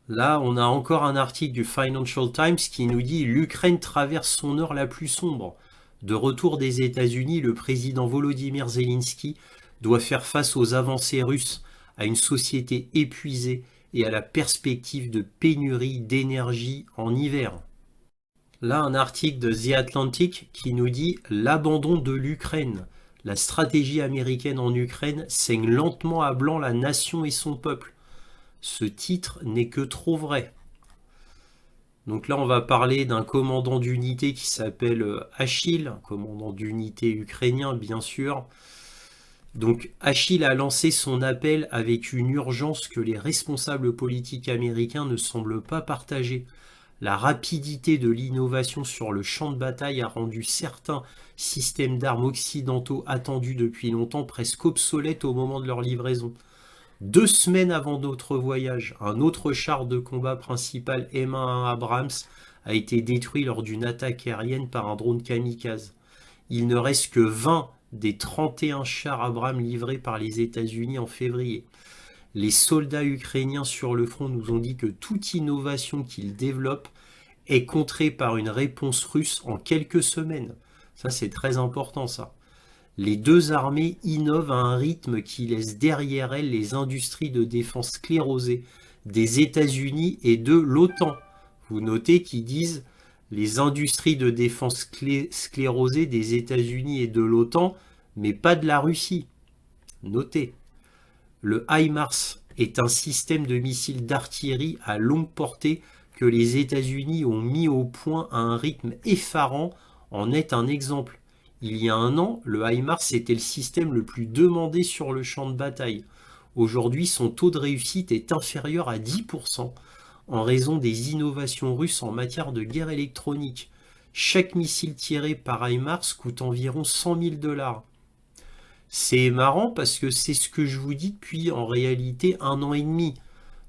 Là, on a encore un article du Financial Times qui nous dit « L'Ukraine traverse son heure la plus sombre. De retour des États-Unis, le président Volodymyr Zelensky doit faire face aux avancées russes, à une société épuisée et à la perspective de pénurie d'énergie en hiver. » Là, un article de The Atlantic qui nous dit « L'abandon de l'Ukraine. La stratégie américaine en Ukraine saigne lentement à blanc la nation et son peuple. Ce titre n'est que trop vrai. » Donc là, on va parler d'un commandant d'unité qui s'appelle Achille, commandant d'unité ukrainien, bien sûr. Donc Achille a lancé son appel avec une urgence que les responsables politiques américains ne semblent pas partager. La rapidité de l'innovation sur le champ de bataille a rendu certains systèmes d'armes occidentaux attendus depuis longtemps presque obsolètes au moment de leur livraison. 2 semaines avant notre voyage, un autre char de combat principal M1 Abrams a été détruit lors d'une attaque aérienne par un drone kamikaze. Il ne reste que 20 des 31 chars Abrams livrés par les États-Unis en février. Les soldats ukrainiens sur le front nous ont dit que toute innovation qu'ils développent est contrée par une réponse russe en quelques semaines. Ça, c'est très important, ça. Les deux armées innovent à un rythme qui laisse derrière elles les industries de défense sclérosées des États-Unis et de l'OTAN. Vous notez qu'ils disent les industries de défense sclérosées des États-Unis et de l'OTAN, mais pas de la Russie. Notez. Le HIMARS est un système de missiles d'artillerie à longue portée que les États-Unis ont mis au point à un rythme effarant, en est un exemple. Il y a un an, le HIMARS était le système le plus demandé sur le champ de bataille. Aujourd'hui, son taux de réussite est inférieur à 10% en raison des innovations russes en matière de guerre électronique. Chaque missile tiré par HIMARS coûte environ 100 000 $. C'est marrant parce que c'est ce que je vous dis depuis en réalité 1 an et demi.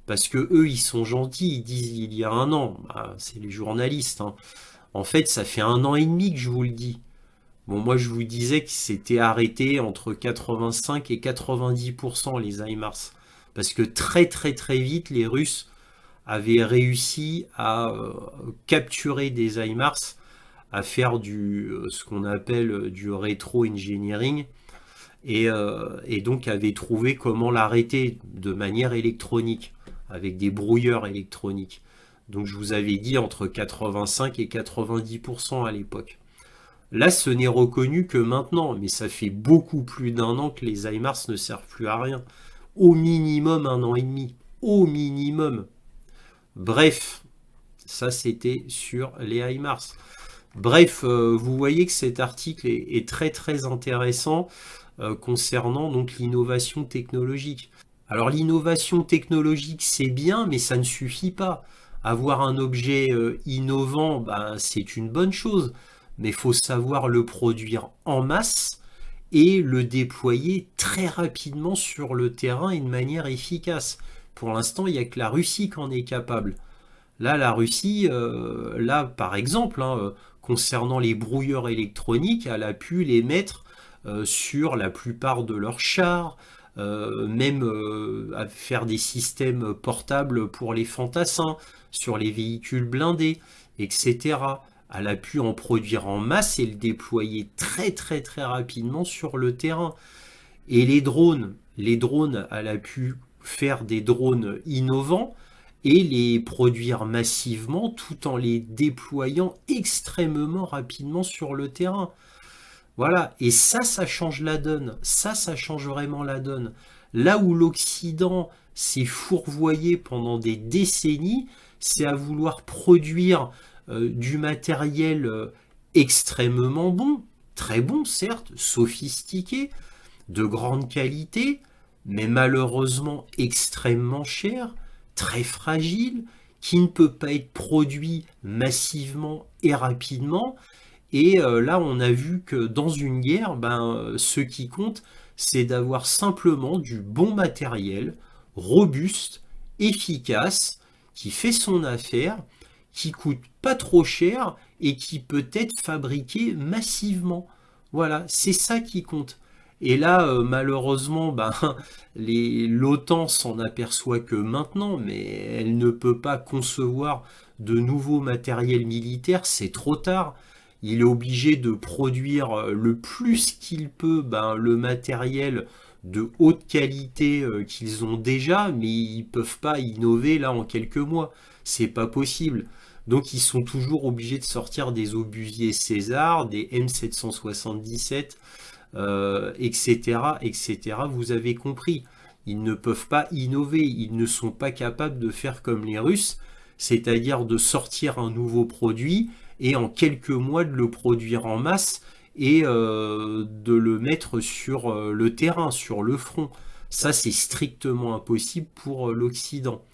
Parce que eux, ils sont gentils, ils disent il y a 1 an. Bah, c'est les journalistes, hein. En fait, ça fait 1 an et demi que je vous le dis. Bon, moi, je vous disais que c'était arrêté entre 85 et 90% les HIMARS. Parce que très très très vite, les Russes avaient réussi à capturer des HIMARS, à faire ce qu'on appelle du rétro-engineering, et donc avaient trouvé comment l'arrêter de manière électronique, avec des brouilleurs électroniques. Donc je vous avais dit entre 85 et 90% à l'époque. Là, ce n'est reconnu que maintenant, mais ça fait beaucoup plus d'1 an que les HIMARS ne servent plus à rien. Au minimum 1 an et demi. Au minimum. Bref, ça c'était sur les HIMARS. Bref, vous voyez que cet article est très très intéressant concernant donc l'innovation technologique. Alors l'innovation technologique c'est bien, mais ça ne suffit pas. Avoir un objet innovant, ben, c'est une bonne chose, mais il faut savoir le produire en masse et le déployer très rapidement sur le terrain et de manière efficace. Pour l'instant, il n'y a que la Russie qui en est capable. Là, la Russie, là, par exemple, hein, concernant les brouilleurs électroniques, elle a pu les mettre sur la plupart de leurs chars, même à faire des systèmes portables pour les fantassins, sur les véhicules blindés, etc. Elle a pu en produire en masse et le déployer très très très rapidement sur le terrain. Et les drones, elle a pu faire des drones innovants et les produire massivement tout en les déployant extrêmement rapidement sur le terrain. Voilà, et ça change la donne. Ça change vraiment la donne. Là où l'Occident s'est fourvoyé pendant des décennies, c'est à vouloir produire du matériel extrêmement bon, très bon certes, sophistiqué, de grande qualité, mais malheureusement extrêmement cher, très fragile, qui ne peut pas être produit massivement et rapidement. Et là, on a vu que dans une guerre, ben, ce qui compte, c'est d'avoir simplement du bon matériel, robuste, efficace, qui fait son affaire, qui coûte pas trop cher et qui peut être fabriqué massivement. Voilà, c'est ça qui compte. Et là, malheureusement, ben, l'OTAN s'en aperçoit que maintenant, mais elle ne peut pas concevoir de nouveaux matériels militaires, c'est trop tard. Il est obligé de produire le plus qu'il peut ben, le matériel de haute qualité qu'ils ont déjà, mais ils ne peuvent pas innover là en quelques mois. C'est pas possible. Donc ils sont toujours obligés de sortir des obusiers César, des M777, etc., etc. Vous avez compris. Ils ne peuvent pas innover. Ils ne sont pas capables de faire comme les Russes, c'est-à-dire de sortir un nouveau produit et en quelques mois de le produire en masse et de le mettre sur le terrain, sur le front. Ça, c'est strictement impossible pour l'Occident.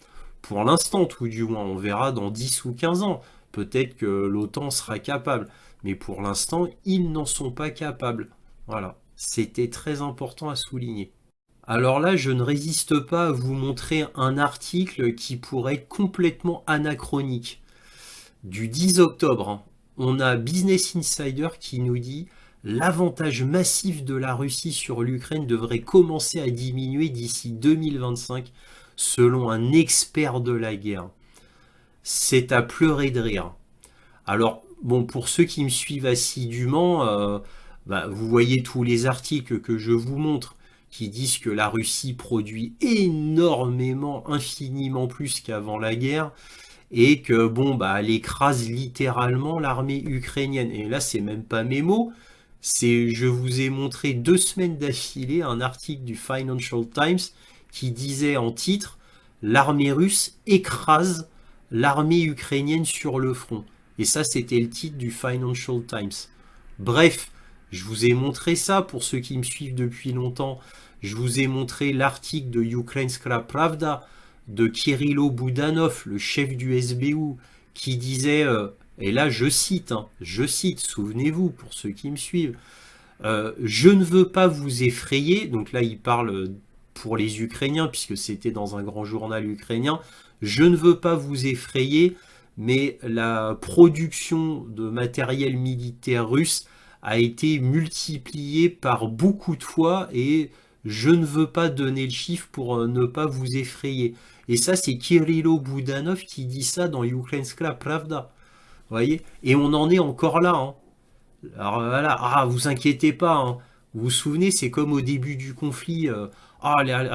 Pour l'instant, tout du moins, on verra dans 10 ou 15 ans. Peut-être que l'OTAN sera capable. Mais pour l'instant, ils n'en sont pas capables. Voilà. C'était très important à souligner. Alors là, je ne résiste pas à vous montrer un article qui pourrait être complètement anachronique. Du 10 octobre, hein, on a Business Insider qui nous dit l'avantage massif de la Russie sur l'Ukraine devrait commencer à diminuer d'ici 2025 selon un expert de la guerre. C'est à pleurer de rire. Alors, bon, pour ceux qui me suivent assidûment, bah, vous voyez tous les articles que je vous montre qui disent que la Russie produit énormément, infiniment plus qu'avant la guerre, et que bon, bah, elle écrase littéralement l'armée ukrainienne. Et là, c'est même pas mes mots. Je vous ai montré 2 semaines d'affilée un article du Financial Times qui disait en titre l'armée russe écrase l'armée ukrainienne sur le front. Et ça, c'était le titre du Financial Times. Bref, je vous ai montré ça pour ceux qui me suivent depuis longtemps. Je vous ai montré l'article de Ukrainska Pravda de Kirilo Boudanov, le chef du SBU, qui disait, et là je cite, souvenez-vous pour ceux qui me suivent, Je ne veux pas vous effrayer, donc là il parle pour les Ukrainiens, puisque c'était dans un grand journal ukrainien, je ne veux pas vous effrayer, mais la production de matériel militaire russe a été multipliée par beaucoup de fois et je ne veux pas donner le chiffre pour ne pas vous effrayer. Et ça, c'est Kirilo Boudanov qui dit ça dans Ukrainska Pravda. Vous voyez? Et on en est encore là, hein. Alors voilà, ah, vous inquiétez pas, hein. Vous vous souvenez, c'est comme au début du conflit.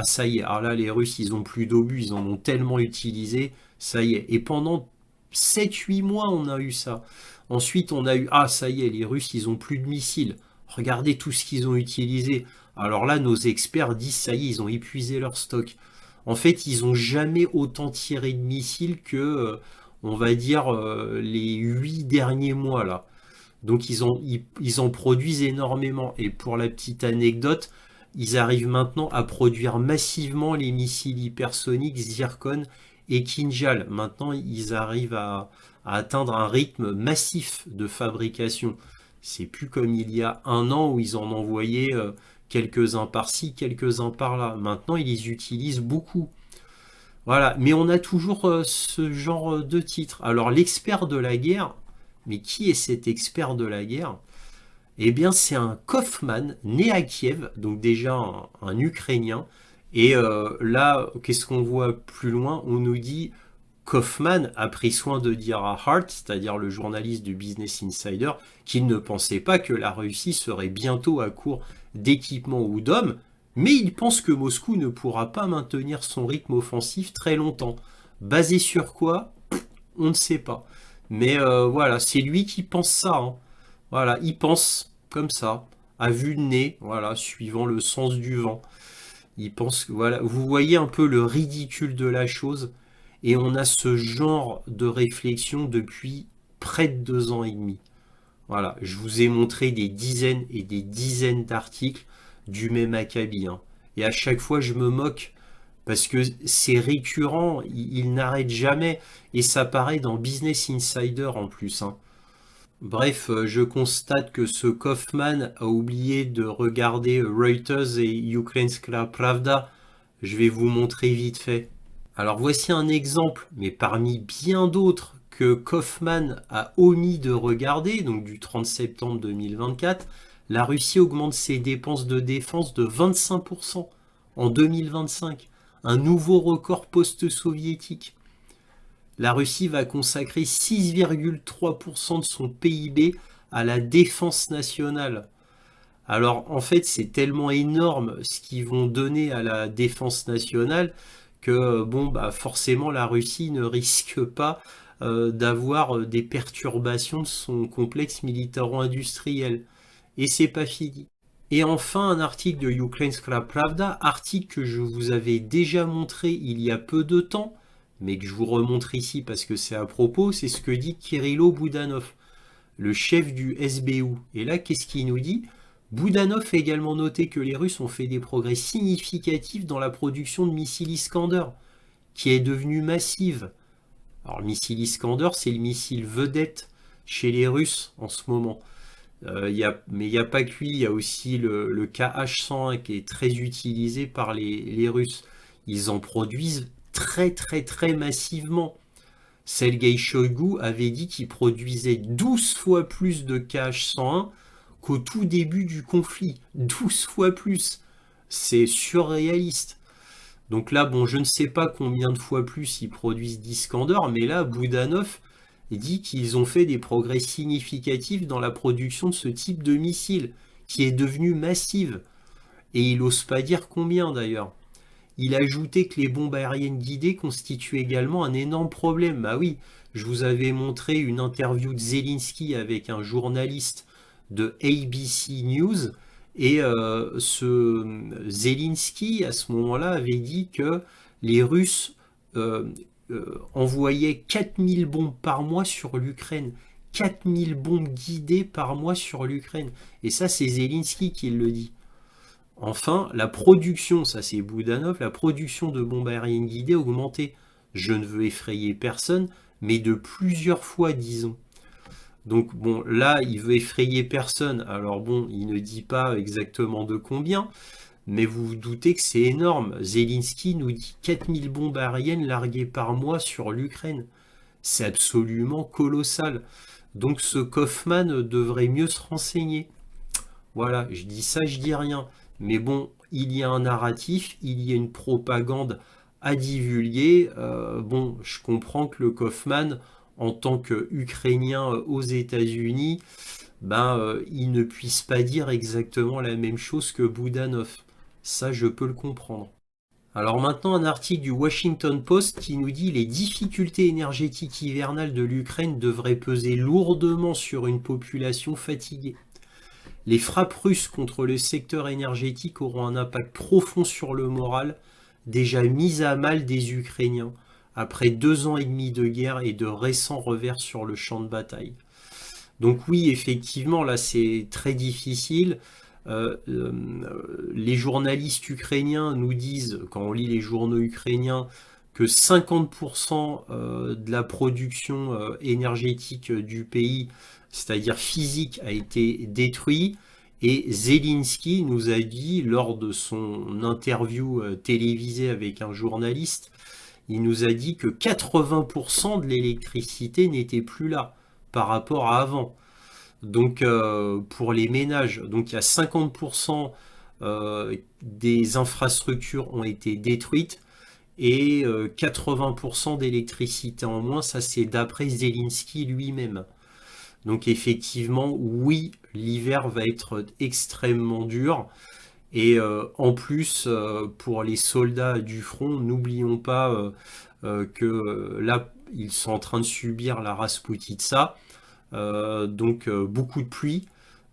Ça y est, alors là, les Russes, ils ont plus d'obus, ils en ont tellement utilisé, ça y est. Et pendant 7-8 mois, on a eu ça. Ensuite, on a eu, ah, ça y est, les Russes, ils ont plus de missiles. Regardez tout ce qu'ils ont utilisé. Alors là, nos experts disent, ça y est, ils ont épuisé leur stock. En fait, ils ont jamais autant tiré de missiles que, on va dire, les 8 derniers mois, là. Donc ils en produisent énormément. Et pour la petite anecdote, ils arrivent maintenant à produire massivement les missiles hypersoniques Zircon et Kinjal. Maintenant, ils arrivent à atteindre un rythme massif de fabrication. C'est plus comme il y a un an où ils en envoyaient quelques-uns par-ci, quelques-uns par-là. Maintenant, ils les utilisent beaucoup. Voilà, mais on a toujours ce genre de titre. Alors, l'expert de la guerre, mais qui est cet expert de la guerre? Eh bien, c'est un Kaufman né à Kiev, donc déjà un Ukrainien. Et là, qu'est-ce qu'on voit plus loin? On nous dit Kaufman a pris soin de dire à Hart, c'est-à-dire le journaliste du Business Insider, qu'il ne pensait pas que la Russie serait bientôt à court d'équipements ou d'hommes, mais il pense que Moscou ne pourra pas maintenir son rythme offensif très longtemps. Basé sur quoi? On ne sait pas. Mais voilà, c'est lui qui pense ça, hein. Voilà, il pense comme ça, à vue de nez, voilà, suivant le sens du vent. Il pense que, voilà, vous voyez un peu le ridicule de la chose, et on a ce genre de réflexion depuis près de 2 ans et demi. Voilà, je vous ai montré des dizaines et des dizaines d'articles du même acabit, hein. Et à chaque fois, je me moque parce que c'est récurrent, il n'arrête jamais, et ça paraît dans Business Insider en plus, hein. Bref, je constate que ce Kaufman a oublié de regarder Reuters et Ukrainska Pravda. Je vais vous montrer vite fait. Alors voici un exemple, mais parmi bien d'autres que Kaufman a omis de regarder, donc du 30 septembre 2024, la Russie augmente ses dépenses de défense de 25% en 2025, un nouveau record post-soviétique. La Russie va consacrer 6,3% de son PIB à la défense nationale. Alors en fait, c'est tellement énorme ce qu'ils vont donner à la défense nationale que bon, bah, forcément la Russie ne risque pas d'avoir des perturbations de son complexe militaro-industriel. Et c'est pas fini. Et enfin, un article de Ukrainska Pravda, article que je vous avais déjà montré il y a peu de temps, mais que je vous remontre ici parce que c'est à propos, c'est ce que dit Kirilo Boudanov, le chef du SBU. Et là, qu'est-ce qu'il nous dit? Boudanov a également noté que les Russes ont fait des progrès significatifs dans la production de missiles Iskander, qui est devenue massive. Alors, le missile Iskander, c'est le missile vedette chez les Russes en ce moment. Mais il n'y a pas que lui, il y a aussi le KH-101 qui est très utilisé par les Russes. Ils en produisent très très très massivement. Sergei Shoigu avait dit qu'il produisait 12 fois plus de KH-101 qu'au tout début du conflit. 12 fois plus. C'est surréaliste. Donc là, bon, je ne sais pas combien de fois plus ils produisent d'Iskander, mais là, Boudanov dit qu'ils ont fait des progrès significatifs dans la production de ce type de missile, qui est devenu massive. Et il n'ose pas dire combien d'ailleurs. Il a ajouté que les bombes aériennes guidées constituent également un énorme problème. Bah oui, je vous avais montré une interview de Zelensky avec un journaliste de ABC News, et ce Zelensky, à ce moment-là, avait dit que les Russes envoyaient 4000 bombes par mois sur l'Ukraine. 4000 bombes guidées par mois sur l'Ukraine. Et ça, c'est Zelensky qui le dit. Enfin, la production, ça c'est Boudanov, la production de bombes aériennes guidées a augmenté. Je ne veux effrayer personne, mais de plusieurs fois, disons. Donc bon, là, il veut effrayer personne. Alors bon, il ne dit pas exactement de combien, mais vous vous doutez que c'est énorme. Zelensky nous dit 4000 bombes aériennes larguées par mois sur l'Ukraine. C'est absolument colossal. Donc ce Kaufman devrait mieux se renseigner. Voilà, je dis ça, je dis rien. Mais bon, il y a un narratif, il y a une propagande à divulguer. Bon, je comprends que le Kaufman, en tant qu'Ukrainien aux États-Unis, il ne puisse pas dire exactement la même chose que Boudanov. Ça, je peux le comprendre. Alors maintenant, un article du Washington Post qui nous dit les difficultés énergétiques hivernales de l'Ukraine devraient peser lourdement sur une population fatiguée. Les frappes russes contre le secteur énergétique auront un impact profond sur le moral, déjà mis à mal des Ukrainiens, après 2 ans et demi de guerre et de récents revers sur le champ de bataille. Donc oui, effectivement, là c'est très difficile. Les journalistes ukrainiens nous disent, quand on lit les journaux ukrainiens, que 50% de la production énergétique du pays, c'est-à-dire physique, a été détruit. Et Zelensky nous a dit, lors de son interview télévisée avec un journaliste, il nous a dit que 80% de l'électricité n'était plus là par rapport à avant. Donc pour les ménages, donc il y a 50% des infrastructures ont été détruites et 80% d'électricité en moins, ça c'est d'après Zelensky lui-même. Donc effectivement, oui, l'hiver va être extrêmement dur. Et en plus, pour les soldats du front, n'oublions pas que là, ils sont en train de subir la Rasputitsa. Donc beaucoup de pluie,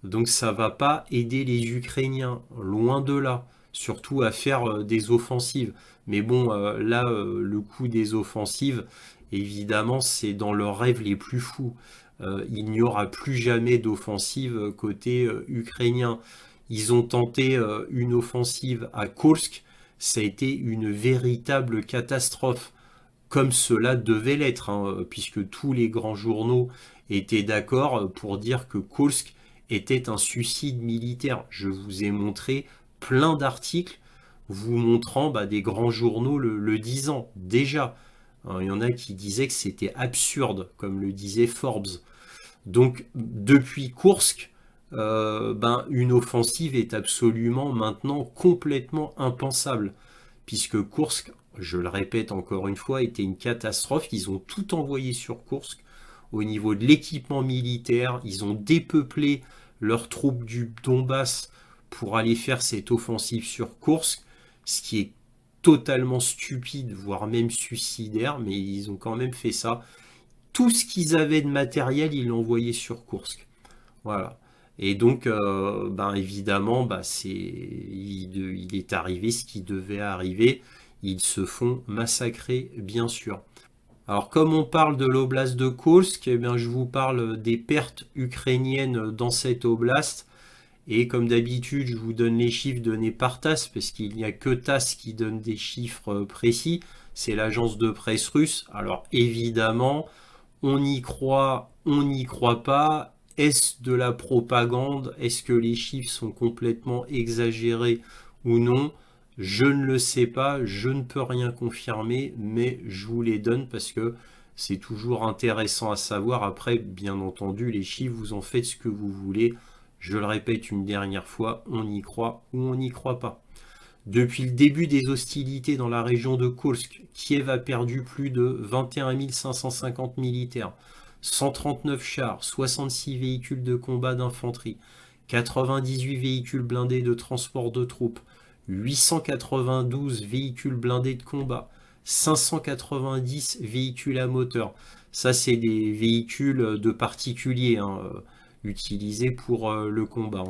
donc ça va pas aider les Ukrainiens, loin de là, surtout à faire des offensives. Mais bon, là, le coup des offensives, évidemment, c'est dans leurs rêves les plus fous. Il n'y aura plus jamais d'offensive côté ukrainien. Ils ont tenté une offensive à Kursk, ça a été une véritable catastrophe comme cela devait l'être, hein, puisque tous les grands journaux étaient d'accord pour dire que Kursk était un suicide militaire. Je vous ai montré plein d'articles vous montrant des grands journaux le disant déjà. Il y en a qui disaient que c'était absurde, comme le disait Forbes. Donc depuis Kursk, une offensive est absolument maintenant complètement impensable, puisque Kursk, je le répète encore une fois, était une catastrophe. Ils ont tout envoyé sur Kursk au niveau de l'équipement militaire. Ils ont dépeuplé leurs troupes du Donbass pour aller faire cette offensive sur Kursk, ce qui est totalement stupide, voire même suicidaire, mais ils ont quand même fait ça. Tout ce qu'ils avaient de matériel, ils l'ont envoyé sur Kursk. Voilà. Et donc, évidemment, il est arrivé ce qui devait arriver. Ils se font massacrer, bien sûr. Alors, comme on parle de l'oblast de Kursk, eh bien, je vous parle des pertes ukrainiennes dans cette oblast. Et comme d'habitude, je vous donne les chiffres donnés par TASS, parce qu'il n'y a que TASS qui donne des chiffres précis. C'est l'agence de presse russe. Alors, évidemment, on y croit, on n'y croit pas. Est-ce de la propagande? Est-ce que les chiffres sont complètement exagérés ou non? Je ne le sais pas, je ne peux rien confirmer, mais je vous les donne parce que c'est toujours intéressant à savoir. Après, bien entendu, les chiffres, vous en faites ce que vous voulez. Je le répète une dernière fois, on y croit ou on n'y croit pas. Depuis le début des hostilités dans la région de Kursk, Kiev a perdu plus de 21 550 militaires, 139 chars, 66 véhicules de combat d'infanterie, 98 véhicules blindés de transport de troupes, 892 véhicules blindés de combat, 590 véhicules à moteur. Ça, c'est des véhicules de particuliers utilisés pour le combat.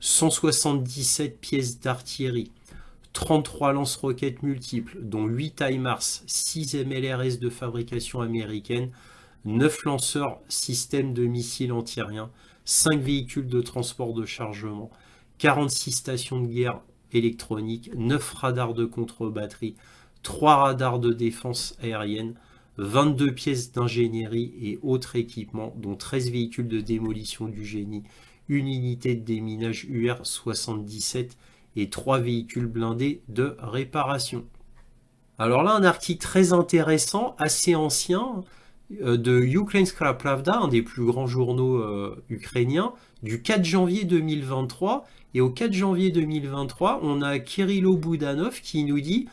177 pièces d'artillerie, 33 lance-roquettes multiples, dont 8 HIMARS, 6 MLRS de fabrication américaine, 9 lanceurs systèmes de missiles antiaériens, 5 véhicules de transport de chargement, 46 stations de guerre électroniques, 9 radars de contre-batterie, 3 radars de défense aérienne, 22 pièces d'ingénierie et autres équipements, dont 13 véhicules de démolition du génie, une unité de déminage UR-77 et 3 véhicules blindés de réparation. Alors là, un article très intéressant, assez ancien, de Ukrainska Pravda, un des plus grands journaux ukrainiens, du 4 janvier 2023. Et au 4 janvier 2023, on a Kirilo Boudanov qui nous dit,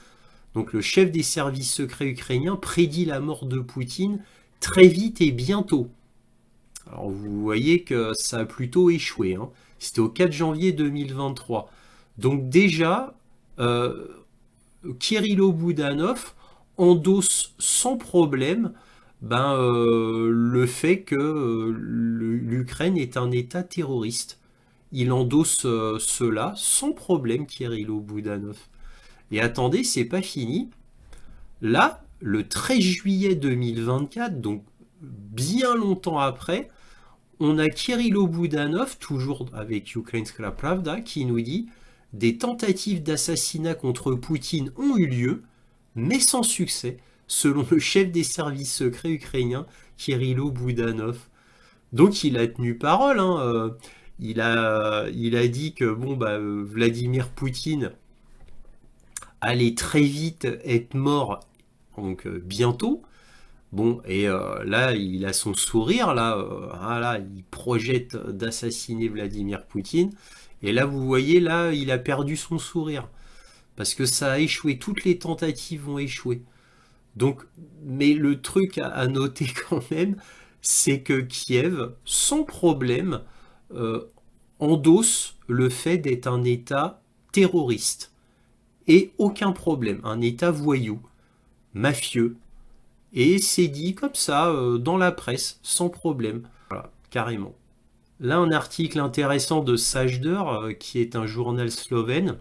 donc le chef des services secrets ukrainiens, prédit la mort de Poutine très vite et bientôt. Alors vous voyez que ça a plutôt échoué, hein. C'était au 4 janvier 2023. Donc déjà, Kirilo Boudanov endosse sans problème le fait que l'Ukraine est un État terroriste. Il endosse cela sans problème, Kirilo Boudanov. Et attendez, c'est pas fini. Là, le 13 juillet 2024, donc bien longtemps après, on a Kirilo Boudanov, toujours avec Ukrainska Pravda, qui nous dit « Des tentatives d'assassinat contre Poutine ont eu lieu, mais sans succès, selon le chef des services secrets ukrainiens, Kirilo Boudanov. » Donc il a tenu parole, hein, il a dit que Vladimir Poutine allait très vite être mort, donc bientôt. Bon, et là, il a son sourire, là, il projette d'assassiner Vladimir Poutine. Et là, vous voyez, là, il a perdu son sourire. Parce que ça a échoué, toutes les tentatives ont échoué. Donc, mais le truc à noter quand même, c'est que Kiev, sans problème, endosse le fait d'être un État terroriste. Et aucun problème, un État voyou, mafieux. Et c'est dit comme ça, dans la presse, sans problème. Voilà, carrément. Là, un article intéressant de Sajder, qui est un journal slovène,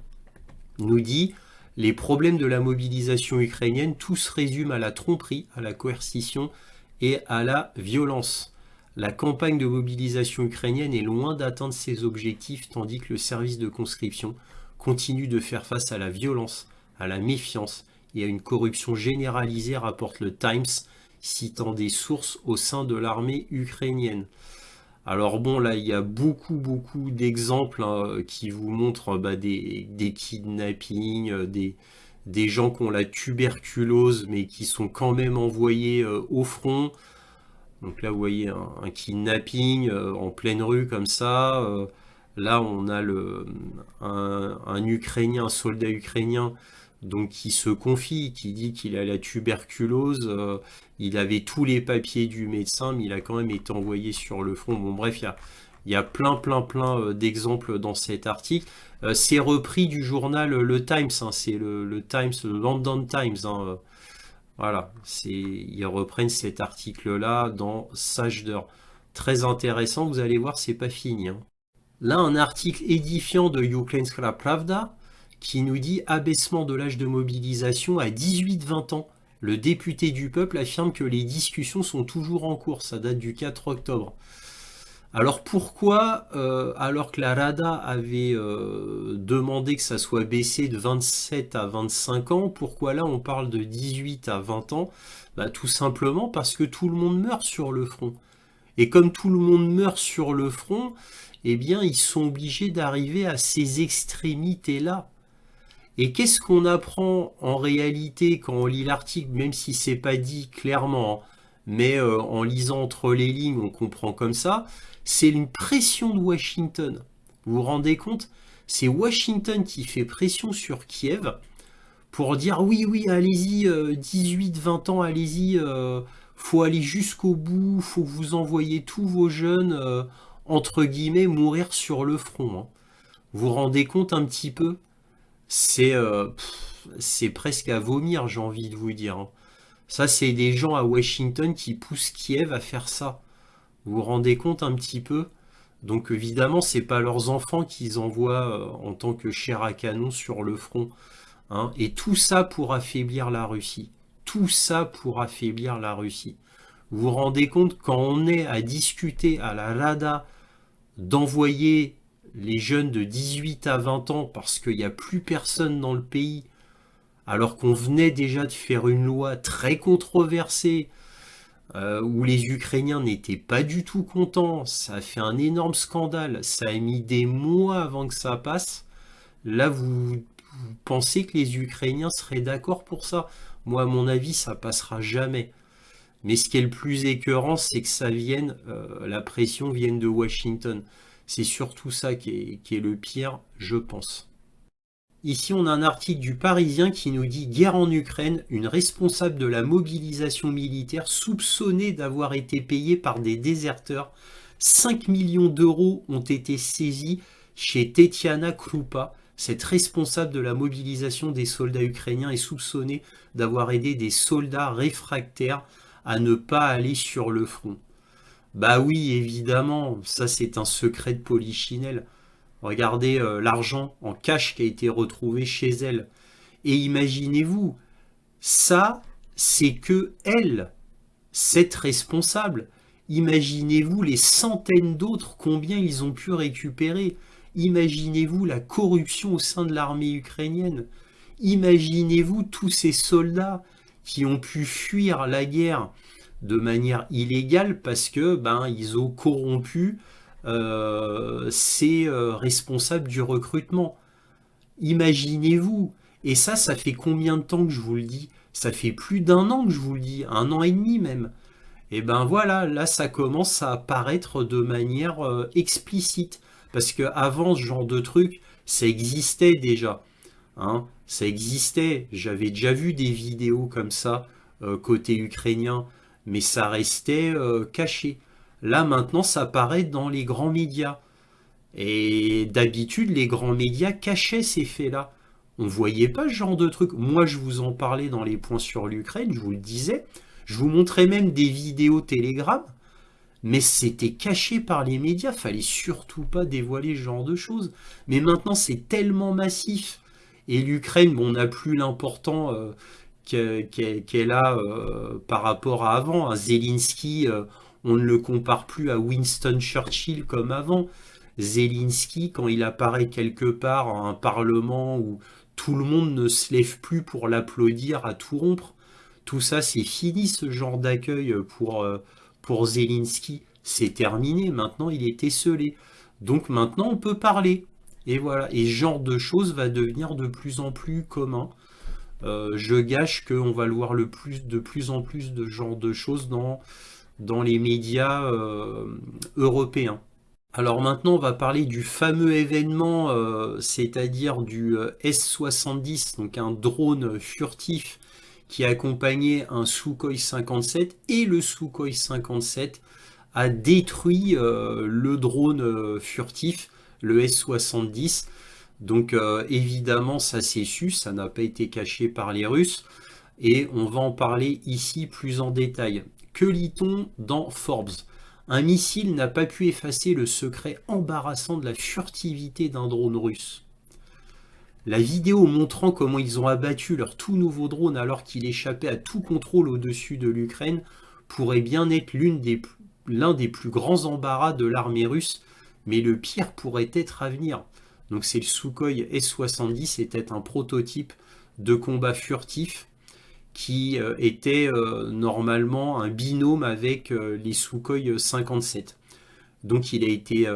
nous dit « Les problèmes de la mobilisation ukrainienne, tout se résume à la tromperie, à la coercition et à la violence. La campagne de mobilisation ukrainienne est loin d'atteindre ses objectifs, tandis que le service de conscription continue de faire face à la violence, à la méfiance et à une corruption généralisée », rapporte le Times, citant des sources au sein de l'armée ukrainienne. Alors bon, là, il y a beaucoup d'exemples qui vous montrent des kidnappings, des gens qui ont la tuberculose, mais qui sont quand même envoyés au front. Donc là, vous voyez un kidnapping en pleine rue comme ça. Là, on a un Ukrainien, un soldat ukrainien, donc qui se confie, qui dit qu'il a la tuberculose, il avait tous les papiers du médecin, mais il a quand même été envoyé sur le front. Bon bref, il y a plein d'exemples dans cet article. C'est repris du journal Le Times, hein, c'est le Times, le London Times. Hein, voilà, ils reprennent cet article-là dans Sajder. Très intéressant, vous allez voir, c'est pas fini. Hein. Là, un article édifiant de Ukrainska Pravda, qui nous dit « Abaissement de l'âge de mobilisation à 18-20 ans. Le député du peuple affirme que les discussions sont toujours en cours. » Ça date du 4 octobre. Alors pourquoi, alors que la Rada avait demandé que ça soit baissé de 27 à 25 ans, pourquoi là on parle de 18 à 20 ans? Tout simplement parce que tout le monde meurt sur le front. Et comme tout le monde meurt sur le front, eh bien ils sont obligés d'arriver à ces extrémités-là. Et qu'est-ce qu'on apprend en réalité quand on lit l'article, même si c'est pas dit clairement, hein, mais en lisant entre les lignes, on comprend comme ça, c'est une pression de Washington. Vous vous rendez compte? C'est Washington qui fait pression sur Kiev pour dire oui, allez-y, 18-20 ans, allez-y, faut aller jusqu'au bout, faut que vous envoyiez tous vos jeunes, entre guillemets, mourir sur le front. Hein. Vous vous rendez compte un petit peu? C'est presque à vomir, j'ai envie de vous dire. Hein. Ça, c'est des gens à Washington qui poussent Kiev à faire ça. Vous vous rendez compte un petit peu? Donc évidemment, c'est pas leurs enfants qu'ils envoient en tant que chair à canon sur le front. Hein. Et tout ça pour affaiblir la Russie. Tout ça pour affaiblir la Russie. Vous vous rendez compte quand on est à discuter à la Rada d'envoyer les jeunes de 18 à 20 ans parce qu'il n'y a plus personne dans le pays alors qu'on venait déjà de faire une loi très controversée, où les Ukrainiens n'étaient pas du tout contents, ça a fait un énorme scandale, ça a mis des mois avant que ça passe. Là, vous pensez que les Ukrainiens seraient d'accord pour ça? Moi, à mon avis, ça passera jamais. Mais ce qui est le plus écœurant, c'est que la pression vienne de Washington. C'est surtout ça qui est le pire, je pense. Ici, on a un article du Parisien qui nous dit: guerre en Ukraine, une responsable de la mobilisation militaire soupçonnée d'avoir été payée par des déserteurs. 5 millions d'euros ont été saisis chez Tetiana Krupa. Cette responsable de la mobilisation des soldats ukrainiens est soupçonnée d'avoir aidé des soldats réfractaires à ne pas aller sur le front. Bah oui, évidemment, ça c'est un secret de polichinelle. Regardez l'argent en cash qui a été retrouvé chez elle. Et imaginez-vous, ça, c'est que elle, cette responsable. Imaginez-vous les centaines d'autres, combien ils ont pu récupérer. Imaginez-vous la corruption au sein de l'armée ukrainienne. Imaginez-vous tous ces soldats qui ont pu fuir la guerre de manière illégale parce que ils ont corrompu ces responsables du recrutement. Imaginez-vous. Et ça fait combien de temps que je vous le dis? Ça fait plus d'un an que je vous le dis, 1 an et demi même. Et ben voilà, là ça commence à apparaître de manière explicite. Parce que avant ce genre de truc, ça existait déjà. Hein, ça existait. J'avais déjà vu des vidéos comme ça côté ukrainien, mais ça restait caché. Là maintenant, ça apparaît dans les grands médias. Et d'habitude, les grands médias cachaient ces faits-là. On ne voyait pas ce genre de truc. Moi, je vous en parlais dans les points sur l'Ukraine, je vous le disais. Je vous montrais même des vidéos Telegram, mais c'était caché par les médias. Fallait surtout pas dévoiler ce genre de choses. Mais maintenant, c'est tellement massif. Et l'Ukraine, bon, n'a plus l'important qu'elle a par rapport à avant. Hein. Zelensky, on ne le compare plus à Winston Churchill comme avant. Zelensky, quand il apparaît quelque part à un parlement où tout le monde ne se lève plus pour l'applaudir à tout rompre, tout ça c'est fini, ce genre d'accueil pour Zelensky. C'est terminé, maintenant il est esseulé. Donc maintenant on peut parler. Et voilà, et ce genre de choses va devenir de plus en plus commun. Je gâche qu'on va le voir de plus en plus de ce genre de choses dans les médias européens. Alors maintenant, on va parler du fameux événement, c'est-à-dire du S-70, donc un drone furtif qui accompagnait un Sukhoi 57, et le Sukhoi 57 a détruit le drone furtif, le S-70. Donc évidemment, ça s'est su, ça n'a pas été caché par les Russes, et on va en parler ici plus en détail. Que lit-on dans Forbes? Un missile n'a pas pu effacer le secret embarrassant de la furtivité d'un drone russe. La vidéo montrant comment ils ont abattu leur tout nouveau drone alors qu'il échappait à tout contrôle au-dessus de l'Ukraine pourrait bien être l'un des plus grands embarras de l'armée russe, mais le pire pourrait être à venir. Donc c'est le Sukhoi S-70, c'était un prototype de combat furtif qui était normalement un binôme avec les Sukhoi 57. Donc il a été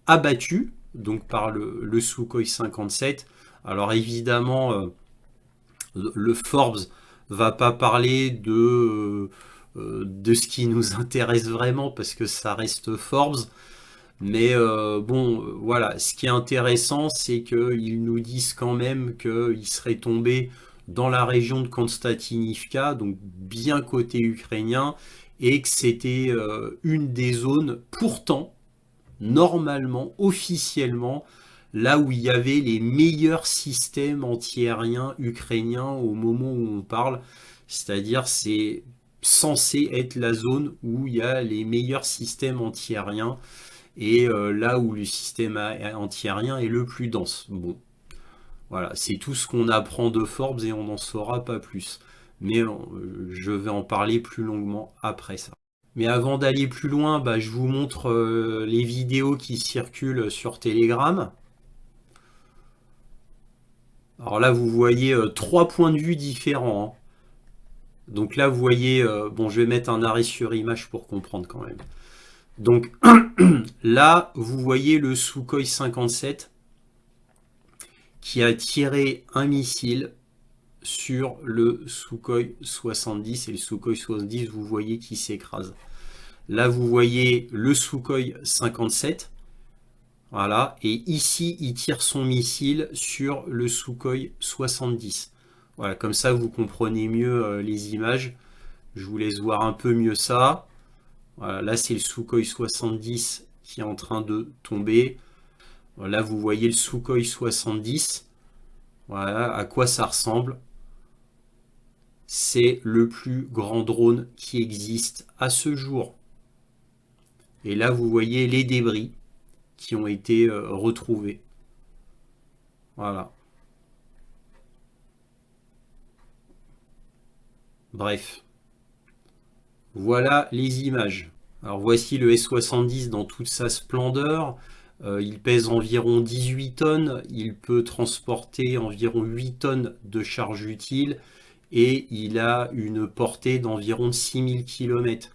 abattu donc par le Sukhoi 57. Alors évidemment, le Forbes va pas parler de ce qui nous intéresse vraiment parce que ça reste Forbes. Mais voilà, ce qui est intéressant, c'est qu'ils nous disent quand même qu'il serait tombé dans la région de Konstantinivka, donc bien côté ukrainien, et que c'était une des zones, pourtant, normalement, officiellement, là où il y avait les meilleurs systèmes antiaériens ukrainiens au moment où on parle, c'est-à-dire c'est censé être la zone où il y a les meilleurs systèmes antiaériens et là où le système antiaérien est le plus dense. Bon, voilà, c'est tout ce qu'on apprend de Forbes et on n'en saura pas plus. Mais je vais en parler plus longuement après ça. Mais avant d'aller plus loin, je vous montre les vidéos qui circulent sur Telegram. Alors là, vous voyez 3 points de vue différents, hein. Donc là, vous voyez, bon, je vais mettre un arrêt sur image pour comprendre quand même. Donc là, vous voyez le Sukhoi 57 qui a tiré un missile sur le Sukhoi 70, et le Sukhoi 70, vous voyez qui s'écrase. Là, vous voyez le Sukhoi 57. Voilà, et ici, il tire son missile sur le Sukhoi 70. Voilà, comme ça, vous comprenez mieux les images. Je vous laisse voir un peu mieux ça. Voilà, là, c'est le Sukhoi 70 qui est en train de tomber. Là, vous voyez le Sukhoi 70. Voilà, à quoi ça ressemble. C'est le plus grand drone qui existe à ce jour. Et là, vous voyez les débris qui ont été retrouvés. Voilà. Bref. Voilà les images. Alors voici le S-70 dans toute sa splendeur. Il pèse environ 18 tonnes. Il peut transporter environ 8 tonnes de charge utile. Et il a une portée d'environ 6000 km.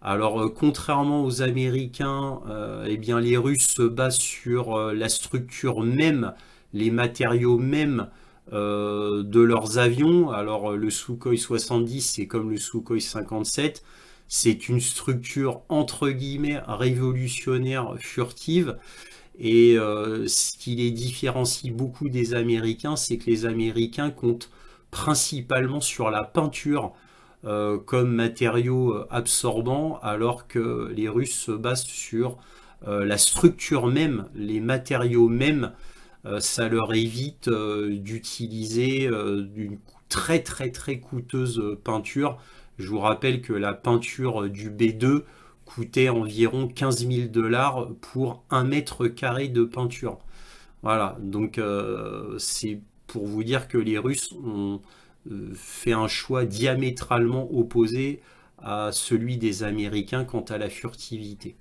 Alors, contrairement aux Américains, eh bien, les Russes se basent sur la structure même, les matériaux mêmes de leurs avions. Alors, le Sukhoi 70, c'est comme le Sukhoi 57. C'est une structure, entre guillemets, révolutionnaire, furtive. Et ce qui les différencie beaucoup des Américains, c'est que les Américains comptent principalement sur la peinture comme matériau absorbant, alors que les Russes se basent sur la structure même, les matériaux mêmes. Ça leur évite d'utiliser une très très très coûteuse peinture. Je vous rappelle que la peinture du B2 coûtait environ 15 000 $ pour 1 m² de peinture. Voilà, donc c'est pour vous dire que les Russes ont fait un choix diamétralement opposé à celui des Américains quant à la furtivité.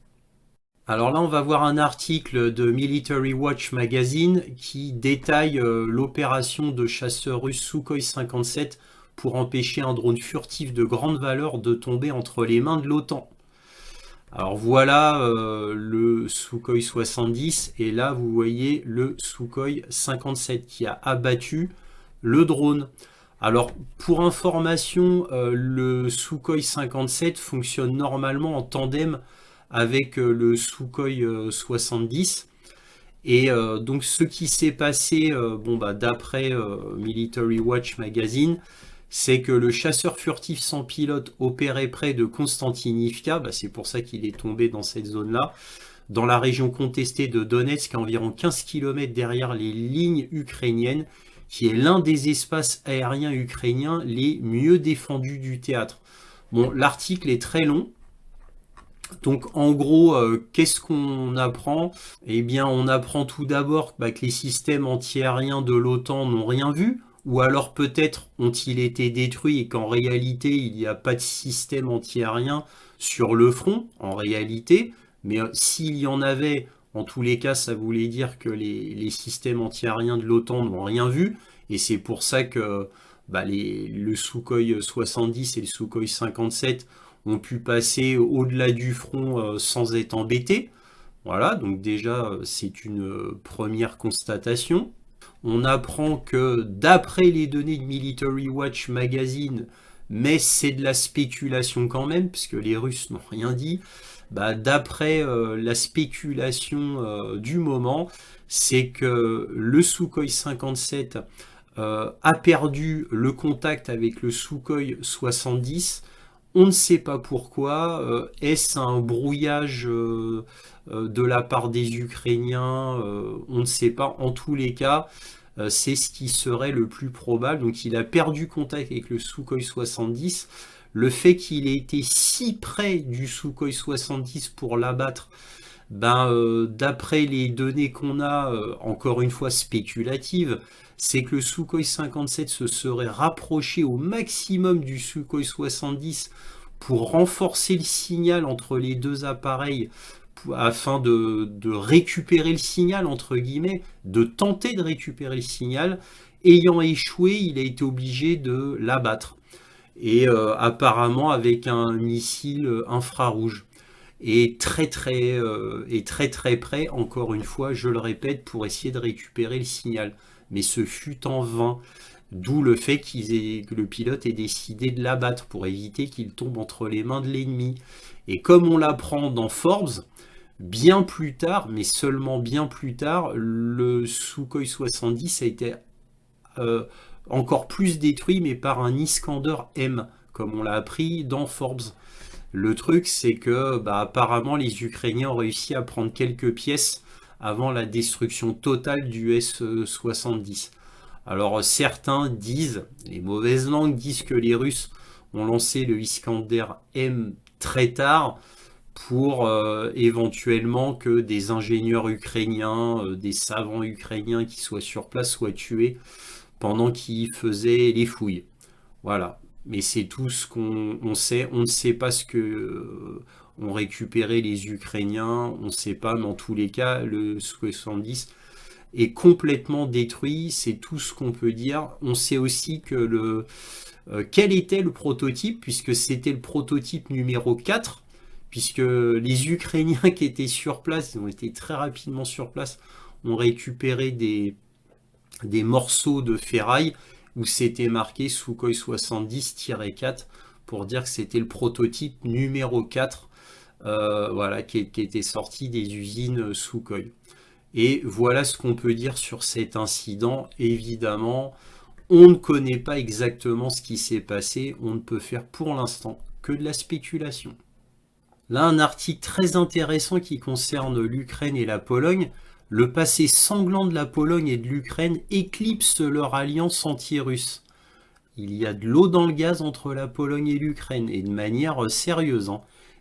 Alors là, on va voir un article de Military Watch Magazine qui détaille l'opération de chasseurs russes Sukhoi 57 pour empêcher un drone furtif de grande valeur de tomber entre les mains de l'OTAN. Alors voilà le Sukhoi 70 et là vous voyez le Sukhoi 57 qui a abattu le drone. Alors pour information, le Sukhoi 57 fonctionne normalement en tandem avec le Sukhoi 70. Et donc ce qui s'est passé, d'après Military Watch Magazine, c'est que le chasseur furtif sans pilote opérait près de Konstantinivka, c'est pour ça qu'il est tombé dans cette zone-là, dans la région contestée de Donetsk, à environ 15 km derrière les lignes ukrainiennes, qui est l'un des espaces aériens ukrainiens les mieux défendus du théâtre. Bon, l'article est très long. Donc en gros, qu'est-ce qu'on apprend? Eh bien, on apprend tout d'abord que les systèmes antiaériens de l'OTAN n'ont rien vu, ou alors peut-être ont-ils été détruits et qu'en réalité, il n'y a pas de système antiaérien sur le front, en réalité. Mais s'il y en avait, en tous les cas, ça voulait dire que les systèmes antiaériens de l'OTAN n'ont rien vu. Et c'est pour ça que le Sukhoi 70 et le Sukhoi 57 ont pu passer au-delà du front sans être embêtés. Voilà, donc déjà, c'est une première constatation. On apprend que d'après les données de Military Watch Magazine, mais c'est de la spéculation quand même, puisque les Russes n'ont rien dit, d'après la spéculation du moment, c'est que le Sukhoi 57 a perdu le contact avec le Sukhoi 70. On ne sait pas pourquoi. Est-ce un brouillage de la part des Ukrainiens? On ne sait pas. En tous les cas, c'est ce qui serait le plus probable. Donc il a perdu contact avec le Sukhoi 70. Le fait qu'il ait été si près du Sukhoi 70 pour l'abattre, d'après les données qu'on a, encore une fois spéculatives, c'est que le Sukhoi 57 se serait rapproché au maximum du Sukhoi 70 pour renforcer le signal entre les deux appareils, afin de récupérer le signal, entre guillemets, de tenter de récupérer le signal. Ayant échoué, il a été obligé de l'abattre. Et apparemment avec un missile infrarouge. Et très près, encore une fois, je le répète, pour essayer de récupérer le signal. Mais ce fut en vain. D'où le fait que le pilote ait décidé de l'abattre pour éviter qu'il tombe entre les mains de l'ennemi. Et comme on l'apprend dans Forbes, bien plus tard, mais seulement bien plus tard, le Sukhoi 70 a été encore plus détruit, mais par un Iskander M, comme on l'a appris dans Forbes. Le truc, c'est que apparemment les Ukrainiens ont réussi à prendre quelques pièces avant la destruction totale du S-70. Alors certains disent, les mauvaises langues disent que les Russes ont lancé le Iskander M très tard pour éventuellement que des ingénieurs ukrainiens, des savants ukrainiens qui soient sur place soient tués pendant qu'ils faisaient les fouilles. Voilà. Mais c'est tout ce qu'on sait. On ne sait pas ce que ont récupéré les Ukrainiens. On ne sait pas, mais en tous les cas, le 70 est complètement détruit. C'est tout ce qu'on peut dire. On sait aussi que quel était le prototype, puisque c'était le prototype numéro 4, puisque les Ukrainiens qui étaient sur place, ils ont été très rapidement sur place, ont récupéré des morceaux de ferraille où c'était marqué Sukhoi 70-4 pour dire que c'était le prototype numéro 4 voilà, qui était sorti des usines Sukhoi. Et voilà ce qu'on peut dire sur cet incident. Évidemment, on ne connaît pas exactement ce qui s'est passé. On ne peut faire pour l'instant que de la spéculation. Là, un article très intéressant qui concerne l'Ukraine et la Pologne. Le passé sanglant de la Pologne et de l'Ukraine éclipse leur alliance anti-russe. Il y a de l'eau dans le gaz entre la Pologne et l'Ukraine, et de manière sérieuse.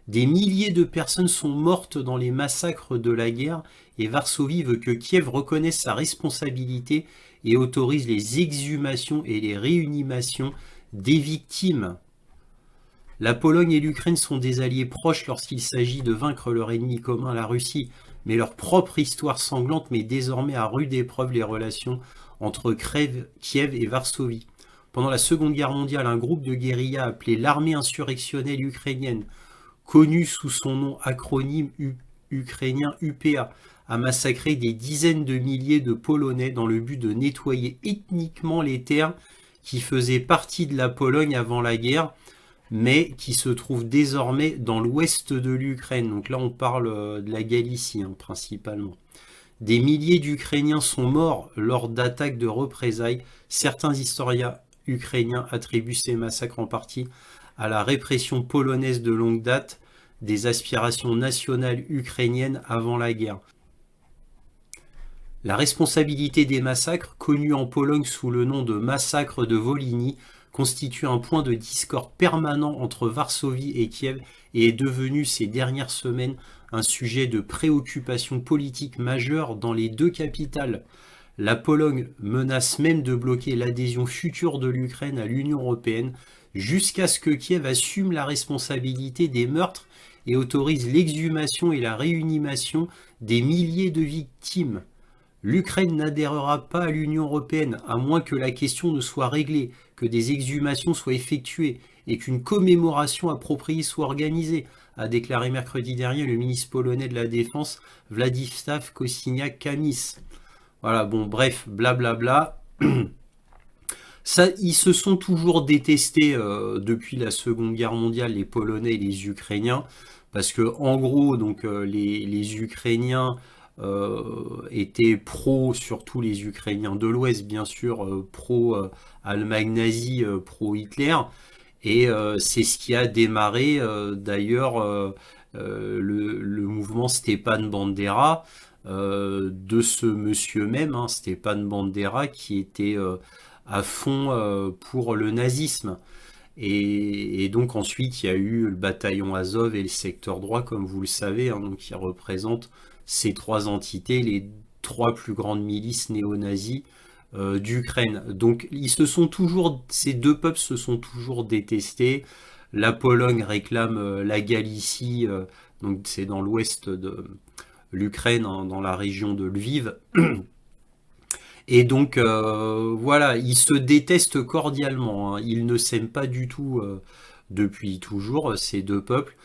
Des milliers de personnes sont mortes dans les massacres de la guerre, et Varsovie veut que Kiev reconnaisse sa responsabilité et autorise les exhumations et les réanimations des victimes. La Pologne et l'Ukraine sont des alliés proches lorsqu'il s'agit de vaincre leur ennemi commun, la Russie, mais leur propre histoire sanglante met désormais à rude épreuve les relations entre Kiev et Varsovie. Pendant la Seconde Guerre mondiale, un groupe de guérilla appelé l'armée insurrectionnelle ukrainienne, connu sous son nom acronyme ukrainien UPA, a massacré des dizaines de milliers de Polonais dans le but de nettoyer ethniquement les terres qui faisaient partie de la Pologne avant la guerre, mais qui se trouvent désormais dans l'ouest de l'Ukraine. Donc là, on parle de la Galicie, principalement. Des milliers d'Ukrainiens sont morts lors d'attaques de représailles. Certains historiens ukrainiens attribuent ces massacres en partie à la répression polonaise de longue date des aspirations nationales ukrainiennes avant la guerre. La responsabilité des massacres, connus en Pologne sous le nom de massacre de Volhynie, constitue un point de discorde permanent entre Varsovie et Kiev et est devenu ces dernières semaines un sujet de préoccupation politique majeure dans les deux capitales. La Pologne menace même de bloquer l'adhésion future de l'Ukraine à l'Union européenne jusqu'à ce que Kiev assume la responsabilité des meurtres et autorise l'exhumation et la réanimation des milliers de victimes. L'Ukraine n'adhérera pas à l'Union européenne à moins que la question ne soit réglée, que des exhumations soient effectuées et qu'une commémoration appropriée soit organisée, a déclaré mercredi dernier le ministre polonais de la Défense Władysław Kosiniak-Kamysz. Voilà, bon, bref, blablabla. Ça, ils se sont toujours détestés depuis la Seconde Guerre mondiale, les Polonais et les Ukrainiens, parce que en gros, donc les Ukrainiens étaient pro, surtout les Ukrainiens de l'Ouest, bien sûr, pro-Allemagne nazie, pro-Hitler. Et c'est ce qui a démarré d'ailleurs le mouvement Stepan Bandera, de ce monsieur même, Stepan Bandera, qui était à fond pour le nazisme. Et donc ensuite il y a eu le bataillon Azov et le secteur droit, comme vous le savez, donc qui représentent ces trois entités, les trois plus grandes milices néo-nazis d'Ukraine. Donc ces deux peuples se sont toujours détestés. La Pologne réclame la Galicie Donc c'est dans l'ouest de l'Ukraine, hein, dans la région de Lviv. Et donc voilà, ils se détestent cordialement, hein. Ils ne s'aiment pas du tout depuis toujours, ces deux peuples.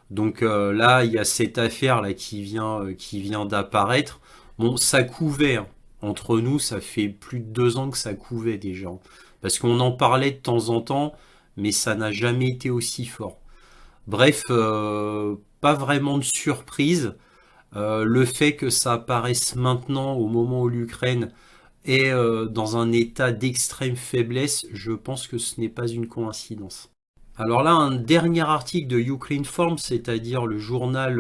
Donc là, il y a cette affaire là qui vient d'apparaître. Bon, ça couvait, hein. Entre nous, ça fait plus de 2 ans que ça couvait déjà, hein. Parce qu'on en parlait de temps en temps, mais ça n'a jamais été aussi fort. Bref, pas vraiment de surprise. Le fait que ça apparaisse maintenant, au moment où l'Ukraine est dans un état d'extrême faiblesse, je pense que ce n'est pas une coïncidence. Alors là, un dernier article de Ukrinform, c'est-à-dire le journal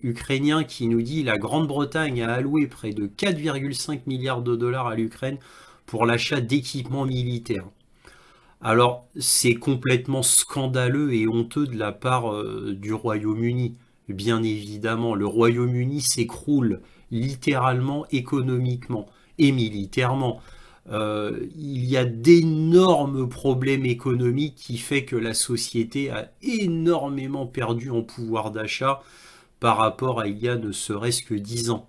ukrainien, qui nous dit la Grande-Bretagne a alloué près de 4,5 milliards de dollars à l'Ukraine pour l'achat d'équipements militaires. Alors, c'est complètement scandaleux et honteux de la part du Royaume-Uni. Bien évidemment, le Royaume-Uni s'écroule littéralement économiquement et militairement. Il y a d'énormes problèmes économiques qui fait que la société a énormément perdu en pouvoir d'achat par rapport à il y a ne serait-ce que 10 ans.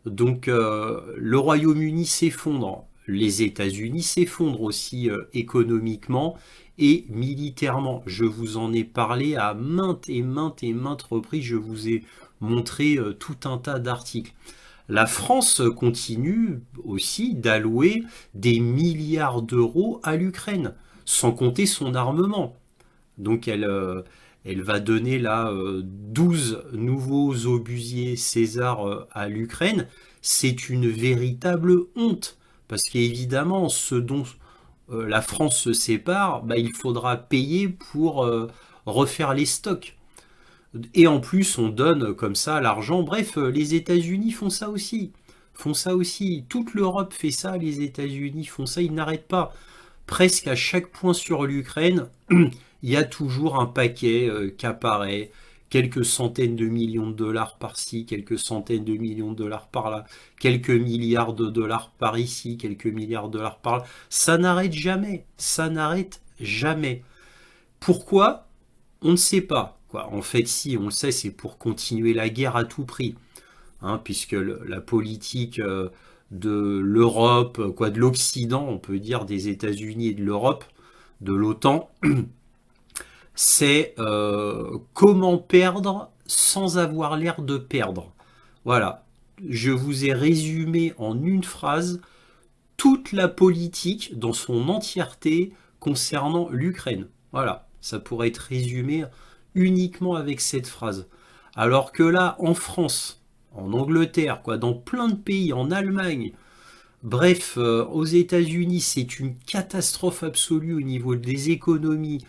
Donc le Royaume-Uni s'effondre, les États-Unis s'effondrent aussi économiquement et militairement. Je vous en ai parlé à maintes reprises, je vous ai montré tout un tas d'articles. La France continue aussi d'allouer des milliards d'euros à l'Ukraine, sans compter son armement. Donc elle va donner là 12 nouveaux obusiers César à l'Ukraine. C'est une véritable honte. Parce qu'évidemment, ce dont la France se sépare, bah, il faudra payer pour refaire les stocks. Et en plus, on donne comme ça l'argent. Bref, les États-Unis font ça aussi. Font ça aussi. Toute l'Europe fait ça, les États-Unis font ça, ils n'arrêtent pas. Presque à chaque point sur l'Ukraine, il y a toujours un paquet qui apparaît, quelques centaines de millions de dollars par-ci, quelques centaines de millions de dollars par-là, quelques milliards de dollars par ici, quelques milliards de dollars par-là. Ça n'arrête jamais, ça n'arrête jamais. Pourquoi? On ne sait pas. Quoi. En fait, si, on le sait, c'est pour continuer la guerre à tout prix, hein, puisque la politique de l'Europe, quoi, de l'Occident, on peut dire des États-Unis et de l'Europe, de l'OTAN, c'est comment perdre sans avoir l'air de perdre. Voilà, je vous ai résumé en une phrase toute la politique dans son entièreté concernant l'Ukraine. Voilà, ça pourrait être résumé uniquement avec cette phrase. Alors que là, en France, en Angleterre, quoi, dans plein de pays, en Allemagne, bref, aux États-Unis, c'est une catastrophe absolue au niveau des économies.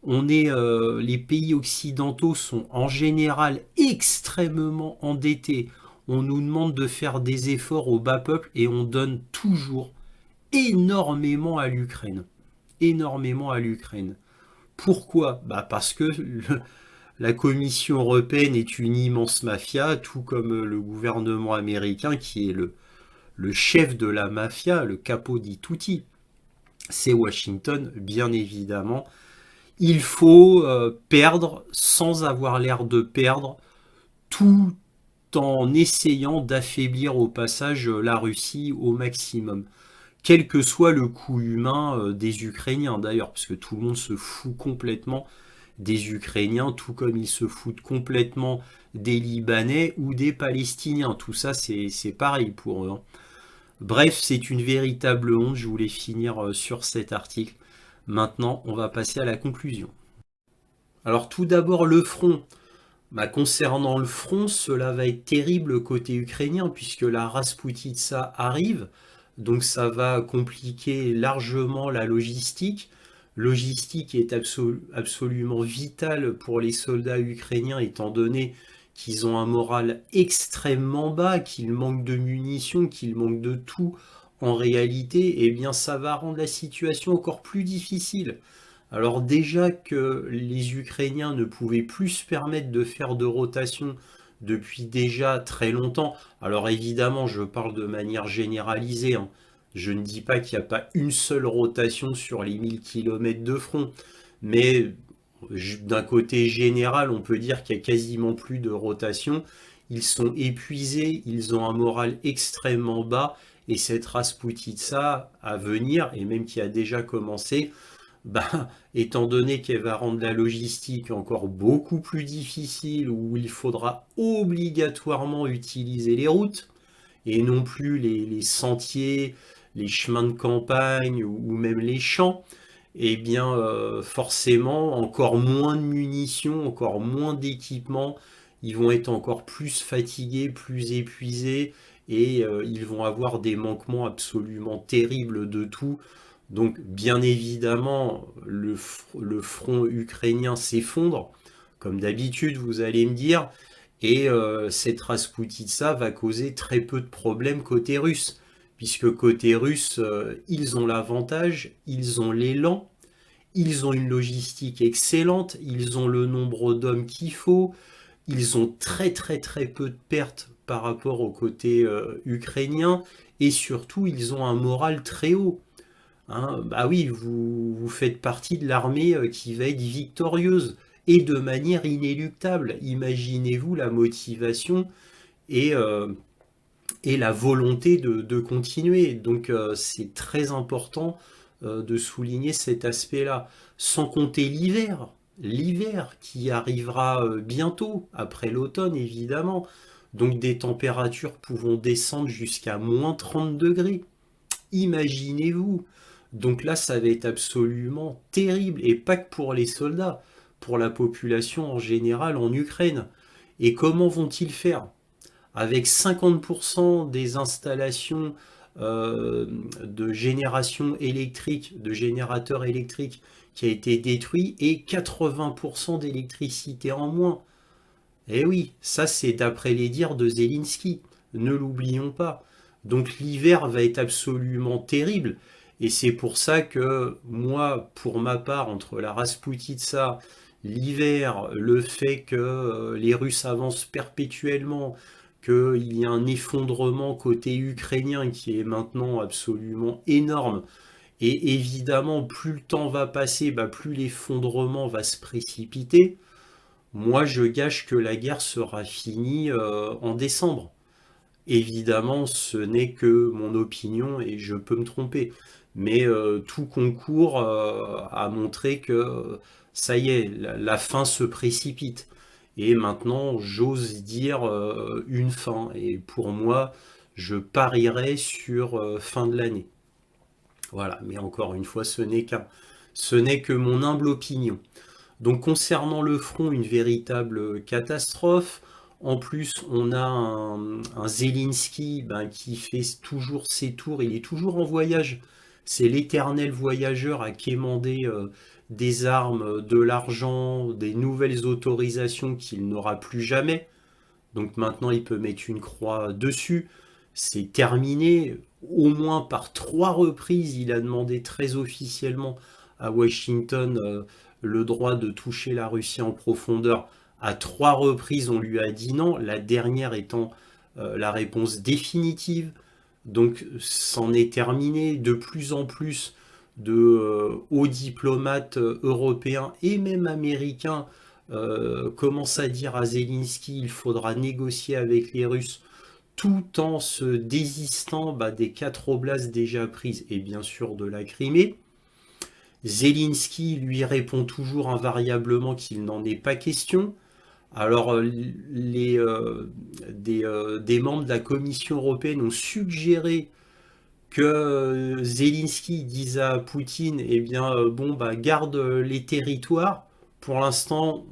Les pays occidentaux sont en général extrêmement endettés. On nous demande de faire des efforts au bas peuple et on donne toujours énormément à l'Ukraine. Énormément à l'Ukraine. Pourquoi? Bah parce que la Commission européenne est une immense mafia, tout comme le gouvernement américain qui est le chef de la mafia, le capo di tutti. C'est Washington, bien évidemment. Il faut perdre sans avoir l'air de perdre, tout en essayant d'affaiblir au passage la Russie au maximum. Quel que soit le coût humain des Ukrainiens d'ailleurs, parce que tout le monde se fout complètement des Ukrainiens, tout comme ils se foutent complètement des Libanais ou des Palestiniens. Tout ça, c'est pareil pour eux, hein. Bref, c'est une véritable honte. Je voulais finir sur cet article. Maintenant, on va passer à la conclusion. Alors tout d'abord, le front. Bah, concernant le front, cela va être terrible côté ukrainien puisque la Rasputitsa arrive. Donc ça va compliquer largement la logistique. Logistique est absolument vitale pour les soldats ukrainiens étant donné qu'ils ont un moral extrêmement bas, qu'ils manquent de munitions, qu'ils manquent de tout. En réalité, eh bien ça va rendre la situation encore plus difficile. Alors déjà que les Ukrainiens ne pouvaient plus se permettre de faire de rotation depuis déjà très longtemps. Alors évidemment, je parle de manière généralisée, hein. Je ne dis pas qu'il n'y a pas une seule rotation sur les 1000 km de front, mais d'un côté général, on peut dire qu'il y a quasiment plus de rotation. Ils sont épuisés, ils ont un moral extrêmement bas, et cette Rasputitsa à venir, et même qui a déjà commencé, bah, étant donné qu'elle va rendre la logistique encore beaucoup plus difficile, où il faudra obligatoirement utiliser les routes, et non plus les sentiers, les chemins de campagne, ou même les champs, eh bien forcément, encore moins de munitions, encore moins d'équipements, ils vont être encore plus fatigués, plus épuisés, et ils vont avoir des manquements absolument terribles de tout. Donc bien évidemment, le front ukrainien s'effondre, comme d'habitude, vous allez me dire, et cette Rasputitsa va causer très peu de problèmes côté russe, puisque côté russe, ils ont l'avantage, ils ont l'élan, ils ont une logistique excellente, ils ont le nombre d'hommes qu'il faut, ils ont très très très peu de pertes par rapport au côté ukrainien, et surtout ils ont un moral très haut. Hein. Bah oui, vous faites partie de l'armée qui va être victorieuse, et de manière inéluctable. Imaginez-vous la motivation et, euh, et la volonté de continuer. Donc c'est très important de souligner cet aspect-là. Sans compter l'hiver. L'hiver qui arrivera bientôt, après l'automne évidemment. Donc des températures pouvant descendre jusqu'à moins 30 degrés. Imaginez-vous. Donc là, ça va être absolument terrible. Et pas que pour les soldats, pour la population en général en Ukraine. Et comment vont-ils faire? Avec 50% des installations de génération électrique, de générateurs électriques qui a été détruit, et 80% d'électricité en moins. Eh oui, ça c'est d'après les dires de Zelensky, ne l'oublions pas. Donc l'hiver va être absolument terrible, et c'est pour ça que moi, pour ma part, entre la Rasputitsa, l'hiver, le fait que les Russes avancent perpétuellement, qu'il y a un effondrement côté ukrainien qui est maintenant absolument énorme, et évidemment, plus le temps va passer, bah, plus l'effondrement va se précipiter. Moi, je gage que la guerre sera finie en décembre. Évidemment, ce n'est que mon opinion et je peux me tromper. Mais tout concourt à montrer que ça y est, la fin se précipite. Et maintenant, j'ose dire une fin. Et pour moi, je parierais sur fin de l'année. Voilà, mais encore une fois, ce n'est que mon humble opinion. Donc concernant le front, une véritable catastrophe. En plus, on a un Zelensky ben, qui fait toujours ses tours, il est toujours en voyage. C'est l'éternel voyageur à quémander des armes, de l'argent, des nouvelles autorisations qu'il n'aura plus jamais. Donc maintenant, il peut mettre une croix dessus. C'est terminé. Au moins par 3 reprises, il a demandé très officiellement à Washington le droit de toucher la Russie en profondeur. À 3 reprises, on lui a dit non, la dernière étant la réponse définitive. Donc, c'en est terminé. De plus en plus de hauts diplomates européens et même américains commencent à dire à Zelensky il faudra négocier avec les Russes tout en se désistant bah, des 4 oblasts déjà prises et bien sûr de la Crimée. Zelensky lui répond toujours invariablement qu'il n'en est pas question. Alors, des membres de la Commission européenne ont suggéré que Zelensky dise à Poutine, eh bien, bon, bah, garde les territoires. Pour l'instant,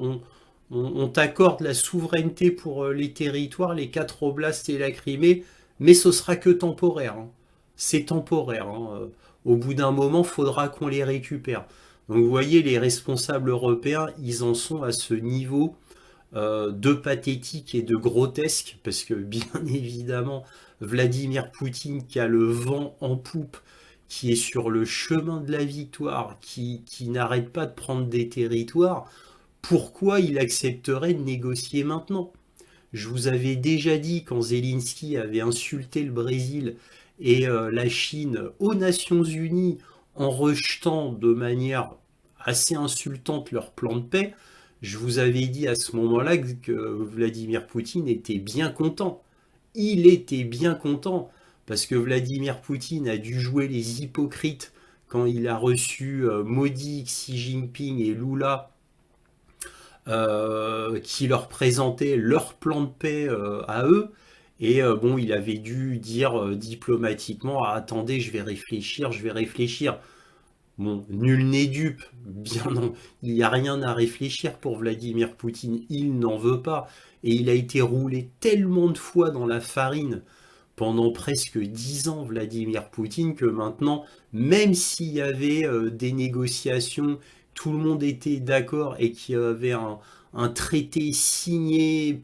on t'accorde la souveraineté pour les territoires, les 4 oblasts et la Crimée, mais ce sera que temporaire. Hein. C'est temporaire. Hein. Au bout d'un moment, il faudra qu'on les récupère. Donc, vous voyez, les responsables européens, ils en sont à ce niveau de pathétique et de grotesque, parce que bien évidemment, Vladimir Poutine qui a le vent en poupe, qui est sur le chemin de la victoire, qui n'arrête pas de prendre des territoires, pourquoi il accepterait de négocier maintenant? Je vous avais déjà dit quand Zelensky avait insulté le Brésil et la Chine aux Nations Unies en rejetant de manière assez insultantes leur plan de paix, je vous avais dit à ce moment-là que Vladimir Poutine était bien content. Il était bien content parce que Vladimir Poutine a dû jouer les hypocrites quand il a reçu Modi, Xi Jinping et Lula qui leur présentaient leur plan de paix à eux. Et bon, il avait dû dire diplomatiquement, ah, attendez, je vais réfléchir, je vais réfléchir. Bon, nul n'est dupe, bien non, il n'y a rien à réfléchir pour Vladimir Poutine, il n'en veut pas. Et il a été roulé tellement de fois dans la farine pendant presque 10 ans, Vladimir Poutine, que maintenant, même s'il y avait des négociations, tout le monde était d'accord et qu'il y avait un traité signé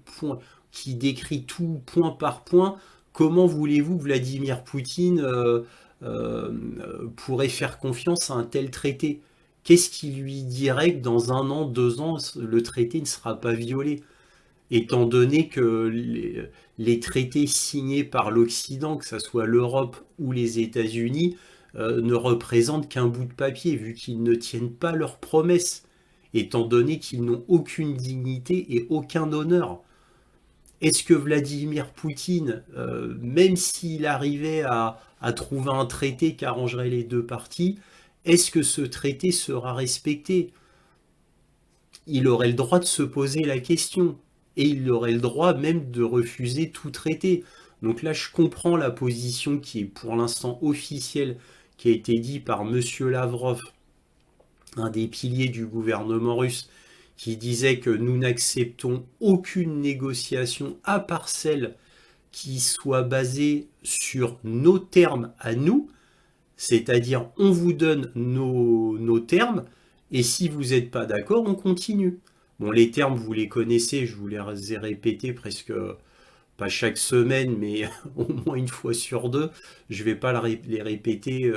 qui décrit tout point par point, comment voulez-vous que Vladimir Poutine pourrait faire confiance à un tel traité? Qu'est-ce qui lui dirait que dans 1 an, 2 ans, le traité ne sera pas violé? Étant donné que les traités signés par l'Occident, que ce soit l'Europe ou les États-Unis, ne représentent qu'un bout de papier, vu qu'ils ne tiennent pas leurs promesses, étant donné qu'ils n'ont aucune dignité et aucun honneur. Est-ce que Vladimir Poutine, même s'il arrivait à trouver un traité qui arrangerait les deux parties, est-ce que ce traité sera respecté? Il aurait le droit de se poser la question. Et il aurait le droit même de refuser tout traité. Donc là, je comprends la position qui est pour l'instant officielle, qui a été dit par Monsieur Lavrov, un des piliers du gouvernement russe, qui disait que nous n'acceptons aucune négociation à part celle qui soit basée sur nos termes à nous, c'est-à-dire on vous donne nos termes, et si vous n'êtes pas d'accord, on continue. Bon, les termes, vous les connaissez, je vous les ai répétés presque, pas chaque semaine, mais au moins une fois sur deux. Je ne vais pas les répéter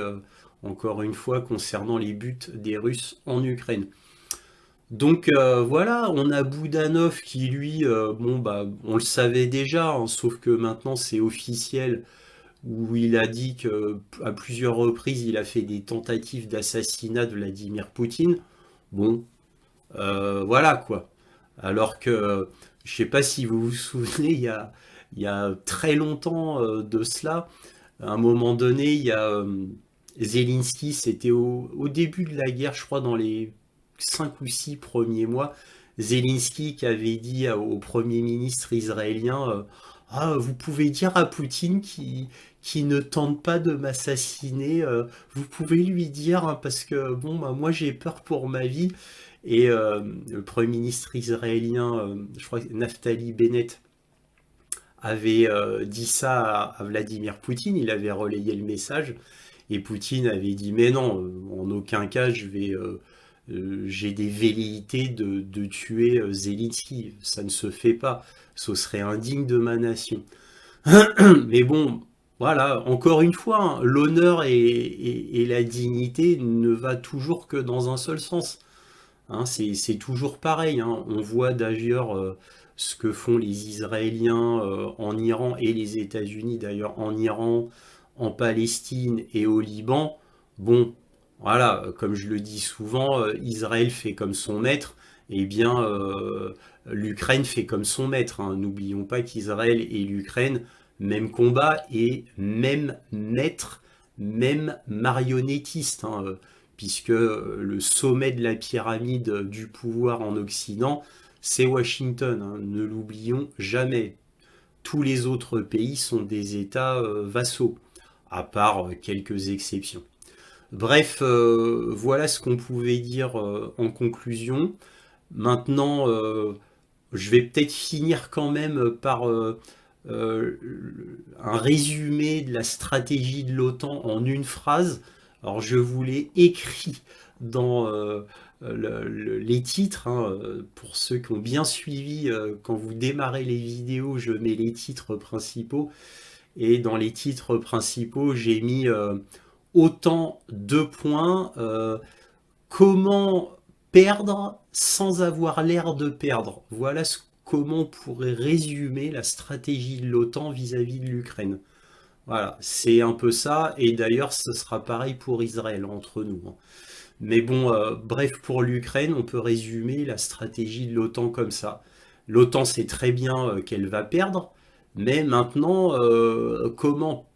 encore une fois concernant les buts des Russes en Ukraine. Donc voilà, on a Boudanov qui lui, bon bah on le savait déjà, hein, sauf que maintenant c'est officiel, où il a dit qu'à plusieurs reprises il a fait des tentatives d'assassinat de Vladimir Poutine. Bon, voilà quoi. Alors que, je sais pas si vous vous souvenez, il y a très longtemps de cela, à un moment donné, il y a Zelensky, c'était au début de la guerre, je crois dans les 5 ou 6 premiers mois, Zelensky qui avait dit au Premier ministre israélien ah, vous pouvez dire à Poutine qui ne tente pas de m'assassiner, vous pouvez lui dire, hein, parce que bon, bah, moi j'ai peur pour ma vie. Et le Premier ministre israélien, je crois que Naftali Bennett, avait dit ça à Vladimir Poutine, il avait relayé le message, et Poutine avait dit mais non, en aucun cas j'ai des velléités de tuer Zelensky, ça ne se fait pas, ce serait indigne de ma nation. Mais bon, voilà, encore une fois, hein, l'honneur et la dignité ne va toujours que dans un seul sens. Hein, c'est toujours pareil, hein. On voit d'ailleurs ce que font les Israéliens en Iran et les États-Unis d'ailleurs en Iran, en Palestine et au Liban. Bon, voilà, comme je le dis souvent, Israël fait comme son maître, et bien l'Ukraine fait comme son maître, hein. N'oublions pas qu'Israël et l'Ukraine, même combat et même maître, même marionnettiste, hein, puisque le sommet de la pyramide du pouvoir en Occident, c'est Washington, hein, ne l'oublions jamais. Tous les autres pays sont des États vassaux, à part quelques exceptions. Bref, voilà ce qu'on pouvait dire en conclusion. Maintenant, je vais peut-être finir quand même par euh, un résumé de la stratégie de l'OTAN en une phrase. Alors je vous l'ai écrit dans les titres, hein, pour ceux qui ont bien suivi, quand vous démarrez les vidéos, je mets les titres principaux. Et dans les titres principaux, j'ai mis autant deux points. Comment perdre sans avoir l'air de perdre? Voilà comment on pourrait résumer la stratégie de l'OTAN vis-à-vis de l'Ukraine. Voilà, c'est un peu ça. Et d'ailleurs, ce sera pareil pour Israël entre nous, hein. Mais bon, bref, pour l'Ukraine, on peut résumer la stratégie de l'OTAN comme ça. L'OTAN sait très bien qu'elle va perdre, mais maintenant, comment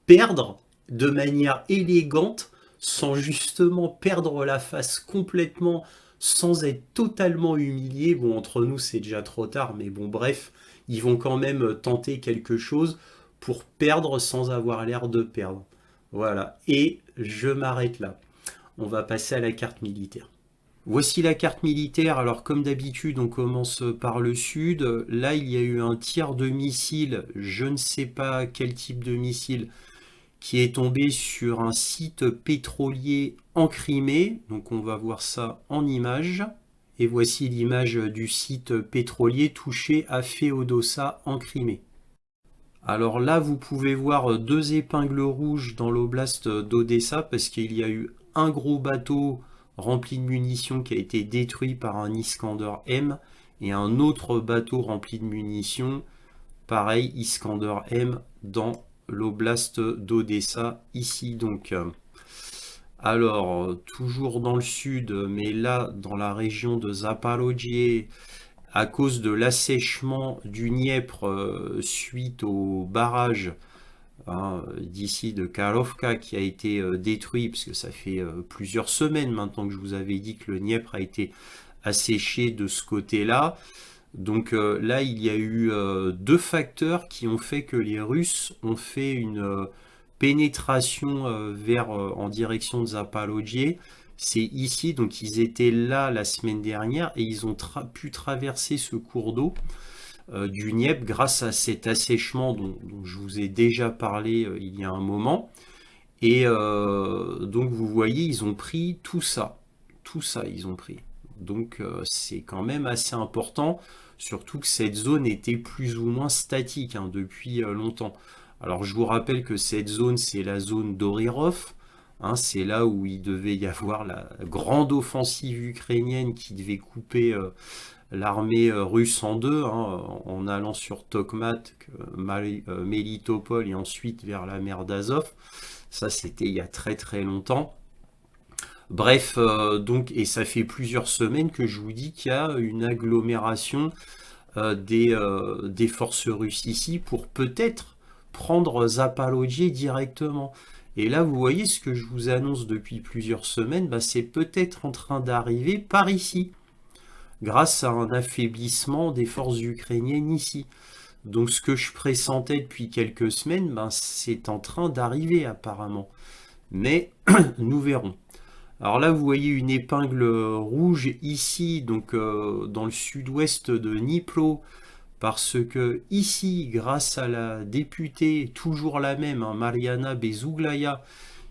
perdre de manière élégante sans justement perdre la face complètement, sans être totalement humilié. Bon, entre nous, c'est déjà trop tard, mais bon, bref, ils vont quand même tenter quelque chose pour perdre sans avoir l'air de perdre. Voilà, et je m'arrête là. On va passer à la carte militaire. Voici la carte militaire. Alors comme d'habitude, on commence par le sud. Là, il y a eu un tir de missile, je ne sais pas quel type de missile, qui est tombé sur un site pétrolier en Crimée. Donc on va voir ça en image. Et voici l'image du site pétrolier touché à Féodossa en Crimée. Alors là, vous pouvez voir deux épingles rouges dans l'oblast d'Odessa parce qu'il y a eu un gros bateau rempli de munitions qui a été détruit par un Iskander M et un autre bateau rempli de munitions, pareil, Iskander M dans l'oblast d'Odessa ici donc. Alors, toujours dans le sud, mais là dans la région de Zaporojie, à cause de l'assèchement du Dniepr suite au barrage d'ici de Karovka qui a été détruit, parce que ça fait plusieurs semaines maintenant que je vous avais dit que le Dniepr a été asséché de ce côté-là. Donc là, il y a eu deux facteurs qui ont fait que les Russes ont fait une pénétration en direction de Zaporojie. C'est ici, donc ils étaient là la semaine dernière et ils ont pu traverser ce cours d'eau du Dniepr grâce à cet assèchement dont je vous ai déjà parlé il y a un moment. Et donc vous voyez, ils ont pris tout ça ils ont pris. Donc c'est quand même assez important, surtout que cette zone était plus ou moins statique depuis longtemps. Alors je vous rappelle que cette zone, c'est la zone d'Orirov. C'est là où il devait y avoir la grande offensive ukrainienne qui devait couper l'armée russe en deux, en allant sur Tokmak, Melitopol et ensuite vers la mer d'Azov. Ça, c'était il y a très très longtemps. Bref, donc, et ça fait plusieurs semaines que je vous dis qu'il y a une agglomération des forces russes ici pour peut-être prendre Zaporojie directement. Et là, vous voyez ce que je vous annonce depuis plusieurs semaines, c'est peut-être en train d'arriver par ici, grâce à un affaiblissement des forces ukrainiennes ici. Donc ce que je pressentais depuis quelques semaines, c'est en train d'arriver apparemment. Mais nous verrons. Alors là, vous voyez une épingle rouge ici, donc dans le sud-ouest de Dnipro, parce que ici, grâce à la députée, toujours la même, Mariana Bezuglaya,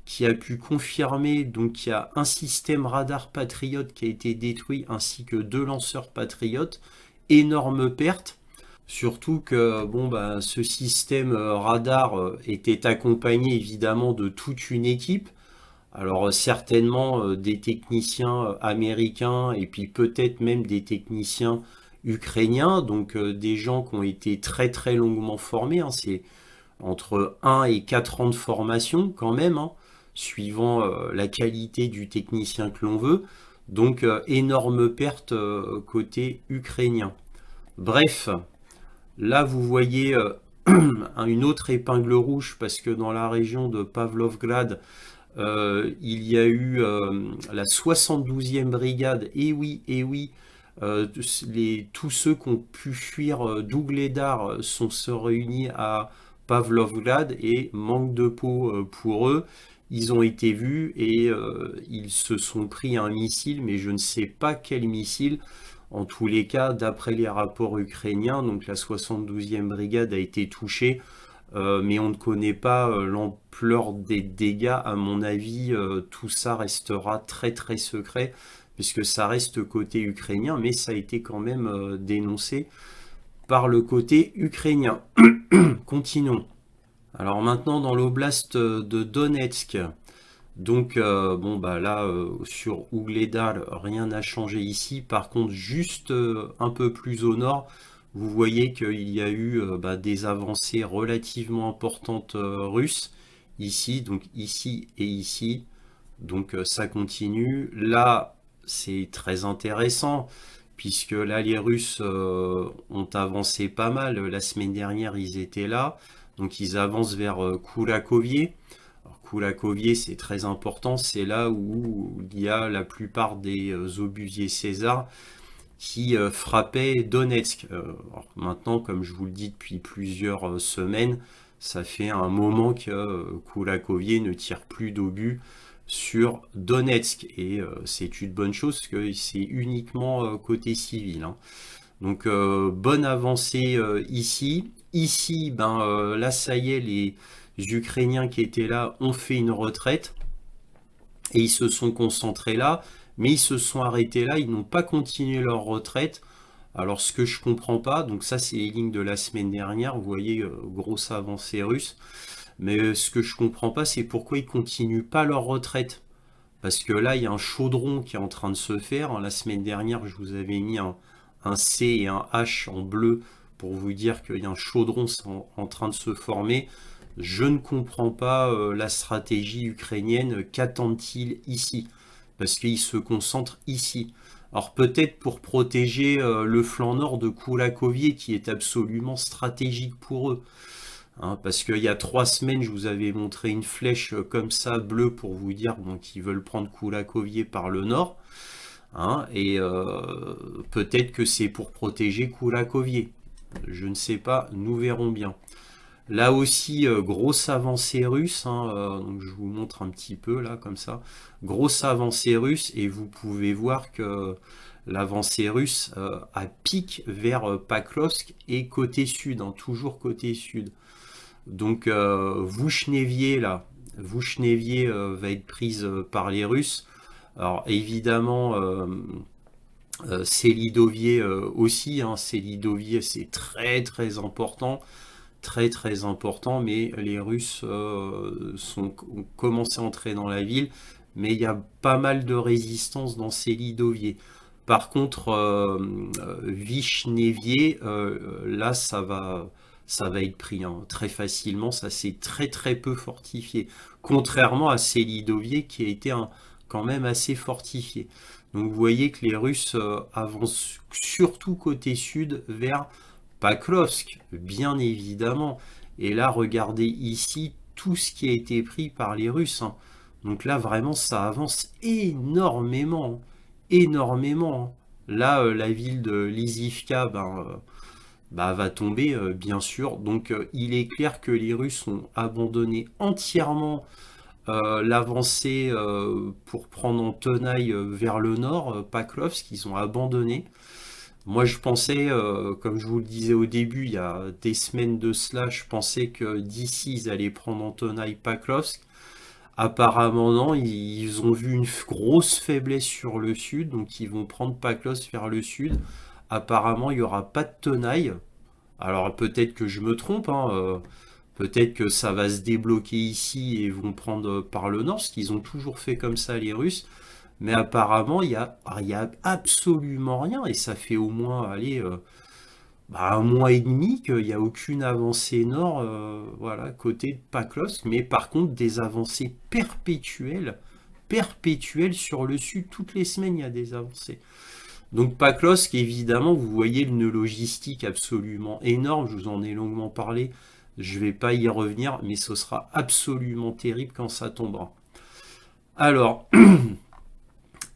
qui a pu confirmer donc qu'il y a un système radar patriote qui a été détruit, ainsi que deux lanceurs patriotes, énorme perte. Surtout que ce système radar était accompagné évidemment de toute une équipe. Alors certainement des techniciens américains et puis peut-être même des techniciens ukrainiens, donc des gens qui ont été très très longuement formés. C'est entre 1 et 4 ans de formation quand même, suivant la qualité du technicien que l'on veut. Donc énorme perte côté ukrainien. Bref, là vous voyez une autre épingle rouge parce que dans la région de Pavlovgrad, il y a eu la 72e brigade, et oui, tous ceux qui ont pu fuir d'Ougledar se réunis à Pavlovgrad et manque de peau pour eux. Ils ont été vus et ils se sont pris un missile, mais je ne sais pas quel missile. En tous les cas, d'après les rapports ukrainiens, donc la 72e brigade a été touchée. Mais on ne connaît pas l'ampleur des dégâts. À mon avis, tout ça restera très très secret, puisque ça reste côté ukrainien, mais ça a été quand même dénoncé par le côté ukrainien. Continuons. Alors maintenant dans l'oblast de Donetsk, donc là sur Ougledar, rien n'a changé ici. Par contre, juste un peu plus au nord, vous voyez qu'il y a eu des avancées relativement importantes russes, ici, donc ici et ici. Donc ça continue. Là, c'est très intéressant, puisque là, les Russes ont avancé pas mal. La semaine dernière, ils étaient là. Donc ils avancent vers Koulakovier. Alors, Koulakovier, c'est très important. C'est là où il y a la plupart des obusiers César qui frappaient Donetsk. Alors, maintenant, comme je vous le dis depuis plusieurs semaines, ça fait un moment que Koulakovier ne tire plus d'obus sur Donetsk. Et c'est une bonne chose parce que c'est uniquement côté civil, hein. Donc bonne avancée ici. Ici, là ça y est, les Ukrainiens qui étaient là ont fait une retraite et ils se sont concentrés là, mais ils se sont arrêtés là, ils n'ont pas continué leur retraite. Alors ce que je comprends pas, donc ça c'est les lignes de la semaine dernière, vous voyez, grosse avancée russe, mais ce que je comprends pas c'est pourquoi ils continuent pas leur retraite. Parce que là, il y a un chaudron qui est en train de se faire. La semaine dernière, je vous avais mis un C et un H en bleu pour vous dire qu'il y a un chaudron en train de se former. Je ne comprends pas la stratégie ukrainienne. Qu'attendent-ils ici? Parce qu'ils se concentrent ici. Alors peut-être pour protéger le flanc nord de Koulakovier qui est absolument stratégique pour eux. Hein, parce qu'il y a 3 semaines, je vous avais montré une flèche comme ça, bleue, pour vous dire qu'ils veulent prendre Koulakovier par le nord. Hein, et peut-être que c'est pour protéger Koulakovier. Je ne sais pas, nous verrons bien. Là aussi, grosse avancée russe. Hein, donc je vous montre un petit peu là, comme ça. Grosse avancée russe, et vous pouvez voir que l'avancée russe a pique vers Paklovsk et côté sud, hein, toujours côté sud. Donc Vouchnevier là, Vouchnevier va être prise par les Russes. Alors évidemment Selidovier aussi, hein. Selidovier c'est très très important, très très important, mais les Russes ont commencé à entrer dans la ville, mais il y a pas mal de résistance dans Selidovier. Par contre, Vichnevier, là, ça va être pris hein, très facilement. Ça s'est très très peu fortifié, contrairement à Selidovier qui a été quand même assez fortifié. Donc vous voyez que les Russes avancent surtout côté sud vers Paklovsk, bien évidemment. Et là, regardez ici tout ce qui a été pris par les Russes, hein. Donc là, vraiment, ça avance énormément, énormément, hein. Là, la ville de Lizivka, va tomber, bien sûr. Donc, il est clair que les Russes ont abandonné entièrement l'avancée pour prendre en tenaille vers le nord, Paklovsk, ils ont abandonné. Moi, je pensais, comme je vous le disais au début, il y a des semaines de cela, je pensais que d'ici, ils allaient prendre en tenaille Paklovsk. Apparemment, non, ils ont vu une grosse faiblesse sur le sud, donc ils vont prendre Paklovsk vers le sud. Apparemment, il n'y aura pas de tenaille. Alors peut-être que je me trompe, hein, peut-être que ça va se débloquer ici et vont prendre par le nord, parce qu'ils ont toujours fait comme ça les Russes. Mais apparemment, il y a absolument rien, et ça fait au moins, allez, 1 mois et demi qu'il n'y a aucune avancée nord, voilà, côté de Paklovsk, mais par contre des avancées perpétuelles, perpétuelles sur le sud. Toutes les semaines, il y a des avancées. Donc Paklovsk, évidemment, vous voyez une logistique absolument énorme, je vous en ai longuement parlé, je ne vais pas y revenir, mais ce sera absolument terrible quand ça tombera. Alors,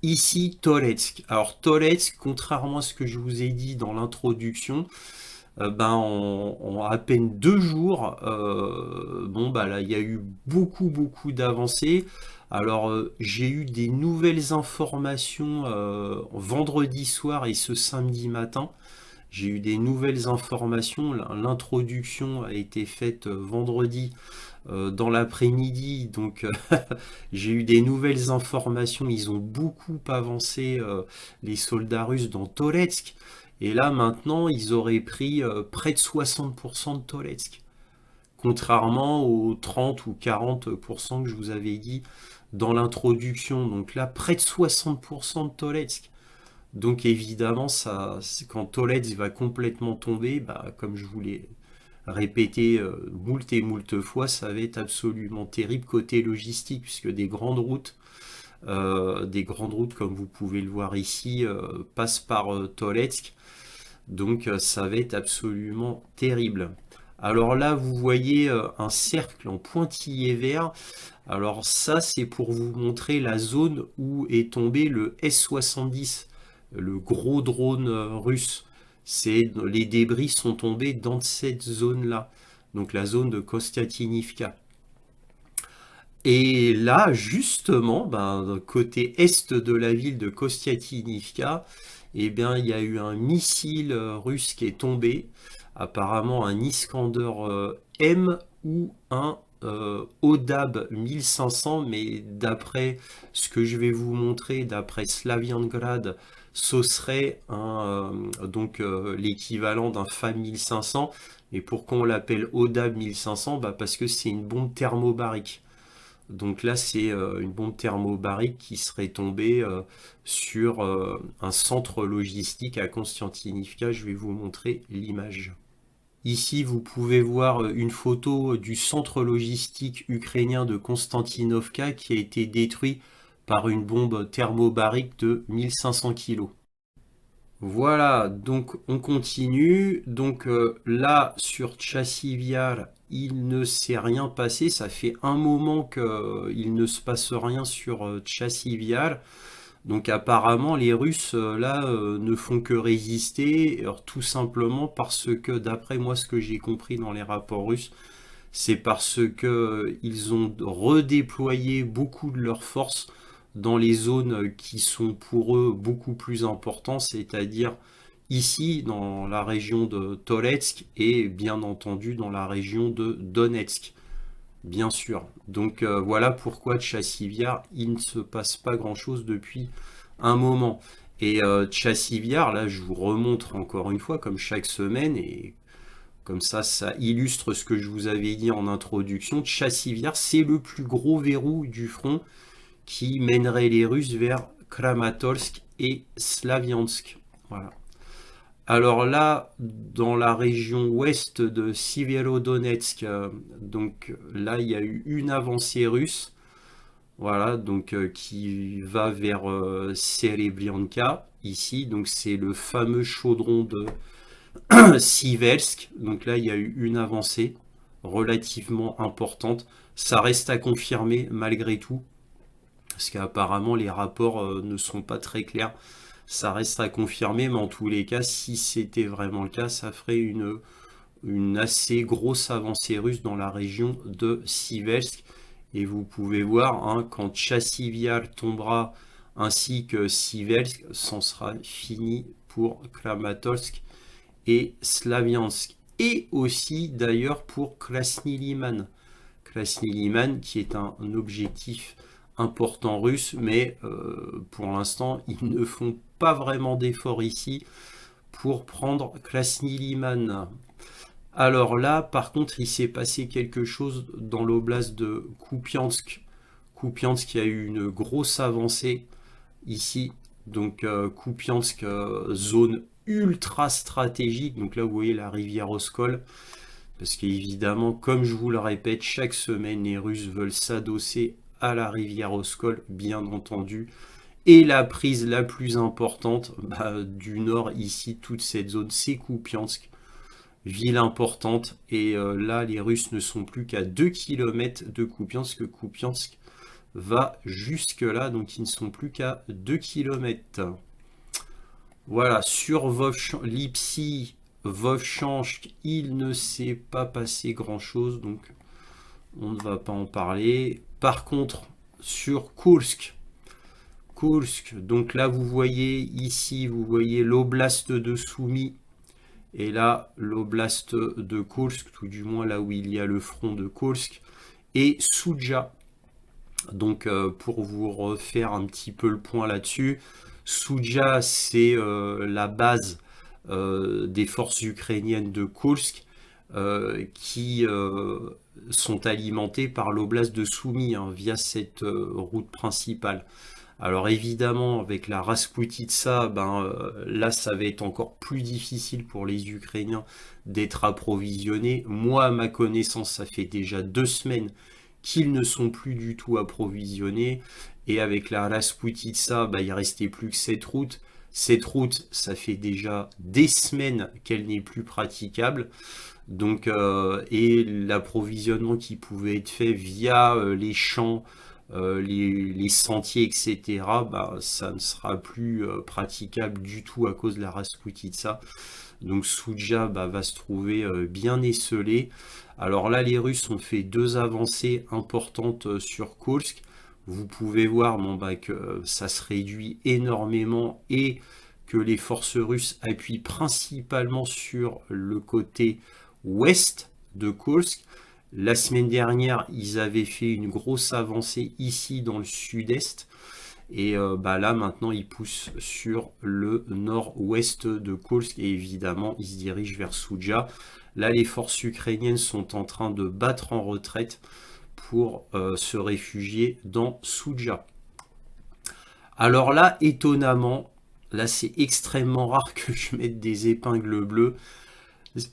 ici, Toretsk. Alors Toretsk, contrairement à ce que je vous ai dit dans l'introduction, en à peine 2 jours, là, il y a eu beaucoup d'avancées. Alors, j'ai eu des nouvelles informations vendredi soir et ce samedi matin. J'ai eu des nouvelles informations. L'introduction a été faite vendredi dans l'après-midi. Donc, j'ai eu des nouvelles informations. Ils ont beaucoup avancé, les soldats russes, dans Toretsk. Et là, maintenant, ils auraient pris près de 60% de Toretsk. Contrairement aux 30 ou 40% que je vous avais dit dans l'introduction. Donc là, près de 60% de Toretsk. Donc évidemment, quand Toretsk va complètement tomber, comme je vous l'ai répété moult et moult fois, ça va être absolument terrible côté logistique, puisque des grandes routes comme vous pouvez le voir ici, passent par Toletsk. Donc ça va être absolument terrible. Alors là, vous voyez un cercle en pointillé vert. Alors ça, c'est pour vous montrer la zone où est tombé le S-70, le gros drone russe. Les débris sont tombés dans cette zone-là, donc la zone de Kostiatynivka. Et là, justement, ben, côté est de la ville de Kostiatynivka, eh bien, il y a eu un missile russe qui est tombé, apparemment un Iskander M ou un ODAB 1500, mais d'après ce que je vais vous montrer, d'après Slaviangrad, ce serait l'équivalent d'un FAM 1500. Et pourquoi on l'appelle ODAB 1500? Bah, parce que c'est une bombe thermobarique. Donc là, c'est une bombe thermobarique qui serait tombée sur un centre logistique à Konstantinivka. Je vais vous montrer l'image. Ici, vous pouvez voir une photo du centre logistique ukrainien de Konstantinovka qui a été détruit par une bombe thermobarique de 1500 kg. Voilà, donc on continue. Donc là, sur Chassivyar, il ne s'est rien passé. Ça fait un moment qu'il ne se passe rien sur Chassivyar. Donc apparemment, les Russes, là, ne font que résister. Alors, tout simplement parce que, d'après moi, ce que j'ai compris dans les rapports russes, c'est parce que ils ont redéployé beaucoup de leurs forces dans les zones qui sont pour eux beaucoup plus importantes, c'est-à-dire ici dans la région de Toretsk et bien entendu dans la région de Donetsk, bien sûr. Donc voilà pourquoi Chassivyar, il ne se passe pas grand-chose depuis un moment. Et Chassivyar, là je vous remontre encore une fois comme chaque semaine et comme ça illustre ce que je vous avais dit en introduction. Chassivyar, c'est le plus gros verrou du front qui mènerait les Russes vers Kramatorsk et Slaviansk. Voilà. Alors là, dans la région ouest de Siverodonetsk, donc là, il y a eu une avancée russe, voilà, donc qui va vers Serebrianka, ici, donc c'est le fameux chaudron de Siversk. Donc là, il y a eu une avancée relativement importante. Ça reste à confirmer malgré tout, parce qu'apparemment les rapports ne sont pas très clairs. Ça reste à confirmer, mais en tous les cas, si c'était vraiment le cas, ça ferait une assez grosse avancée russe dans la région de Siversk. Et vous pouvez voir, hein, quand Chassivyar tombera ainsi que Siversk, c'en sera fini pour Kramatorsk et Slaviansk. Et aussi d'ailleurs pour Krasny Liman. Krasny Liman qui est un objectif important russe, mais pour l'instant, ils ne font pas vraiment d'efforts ici pour prendre Krasny Liman. Alors là, par contre, il s'est passé quelque chose dans l'oblast de Kupiansk. Kupiansk qui a eu une grosse avancée ici. Donc Kupiansk, zone ultra stratégique. Donc là, vous voyez la rivière Oskol. Parce qu'évidemment, comme je vous le répète, chaque semaine, les Russes veulent s'adosser à la rivière Oskol, bien entendu. Et la prise la plus importante du nord, ici, toute cette zone, c'est Kupiansk. Ville importante. Et là, les Russes ne sont plus qu'à 2 km de Kupiansk. Kupiansk va jusque là, donc ils ne sont plus qu'à 2 km. Voilà, sur Lipsi, Vovchansk, il ne s'est pas passé grand-chose, donc on ne va pas en parler. Par contre, sur Kursk, donc là vous voyez ici, vous voyez l'oblast de Soumy, et là l'oblast de Kursk, tout du moins là où il y a le front de Kursk, et Souja. Donc pour vous refaire un petit peu le point là-dessus, Souja c'est la base des forces ukrainiennes de Kursk qui sont alimentées par l'oblast de Soumy, hein, via cette route principale. Alors évidemment, avec la Rasputitsa, là, ça va être encore plus difficile pour les Ukrainiens d'être approvisionnés. Moi, à ma connaissance, ça fait déjà 2 semaines qu'ils ne sont plus du tout approvisionnés. Et avec la Rasputitsa, il restait plus que cette route. Cette route, ça fait déjà des semaines qu'elle n'est plus praticable. Donc, et l'approvisionnement qui pouvait être fait via les champs, les sentiers, etc., ça ne sera plus praticable du tout à cause de la Rasputitsa. Donc Souja va se trouver bien esselé. Alors là, les Russes ont fait 2 avancées importantes sur Kursk. Vous pouvez voir que ça se réduit énormément et que les forces russes appuient principalement sur le côté ouest de Kursk. La semaine dernière, ils avaient fait une grosse avancée ici dans le sud-est. Et là, maintenant, ils poussent sur le nord-ouest de Kursk. Et évidemment, ils se dirigent vers Souja. Là, les forces ukrainiennes sont en train de battre en retraite pour se réfugier dans Souja. Alors là, étonnamment, là, c'est extrêmement rare que je mette des épingles bleues.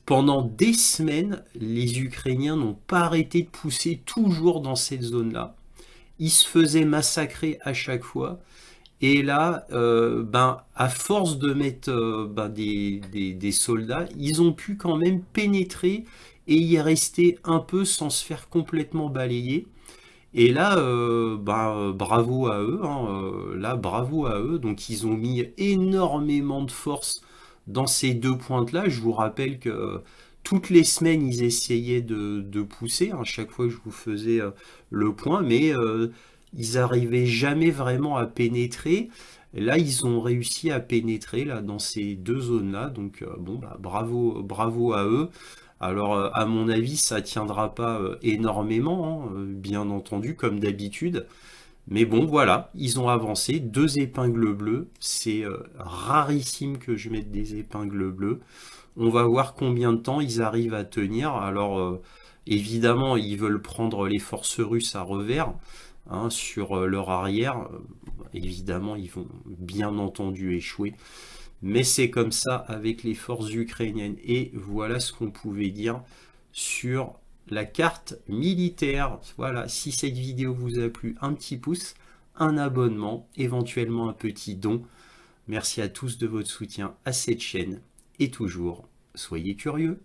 Pendant des semaines, les Ukrainiens n'ont pas arrêté de pousser toujours dans cette zone-là. Ils se faisaient massacrer à chaque fois. Et là, à force de mettre des soldats, ils ont pu quand même pénétrer et y rester un peu sans se faire complètement balayer. Et là, bravo à eux, hein, là, bravo à eux. Donc, ils ont mis énormément de force dans ces 2 pointes-là. Je vous rappelle que toutes les semaines, ils essayaient de pousser, hein, chaque fois que je vous faisais le point, mais ils n'arrivaient jamais vraiment à pénétrer. Et là, ils ont réussi à pénétrer là, dans ces 2 zones-là. Donc, bravo, bravo à eux. Alors, à mon avis, ça tiendra pas énormément, hein, bien entendu, comme d'habitude. Mais bon, voilà, ils ont avancé. 2 épingles bleues. C'est rarissime que je mette des épingles bleues. On va voir combien de temps ils arrivent à tenir. Alors, évidemment, ils veulent prendre les forces russes à revers, hein, sur leur arrière. Évidemment, ils vont bien entendu échouer. Mais c'est comme ça avec les forces ukrainiennes. Et voilà ce qu'on pouvait dire sur la carte militaire. Voilà, si cette vidéo vous a plu, un petit pouce, un abonnement, éventuellement un petit don. Merci à tous de votre soutien à cette chaîne. Et toujours, soyez curieux.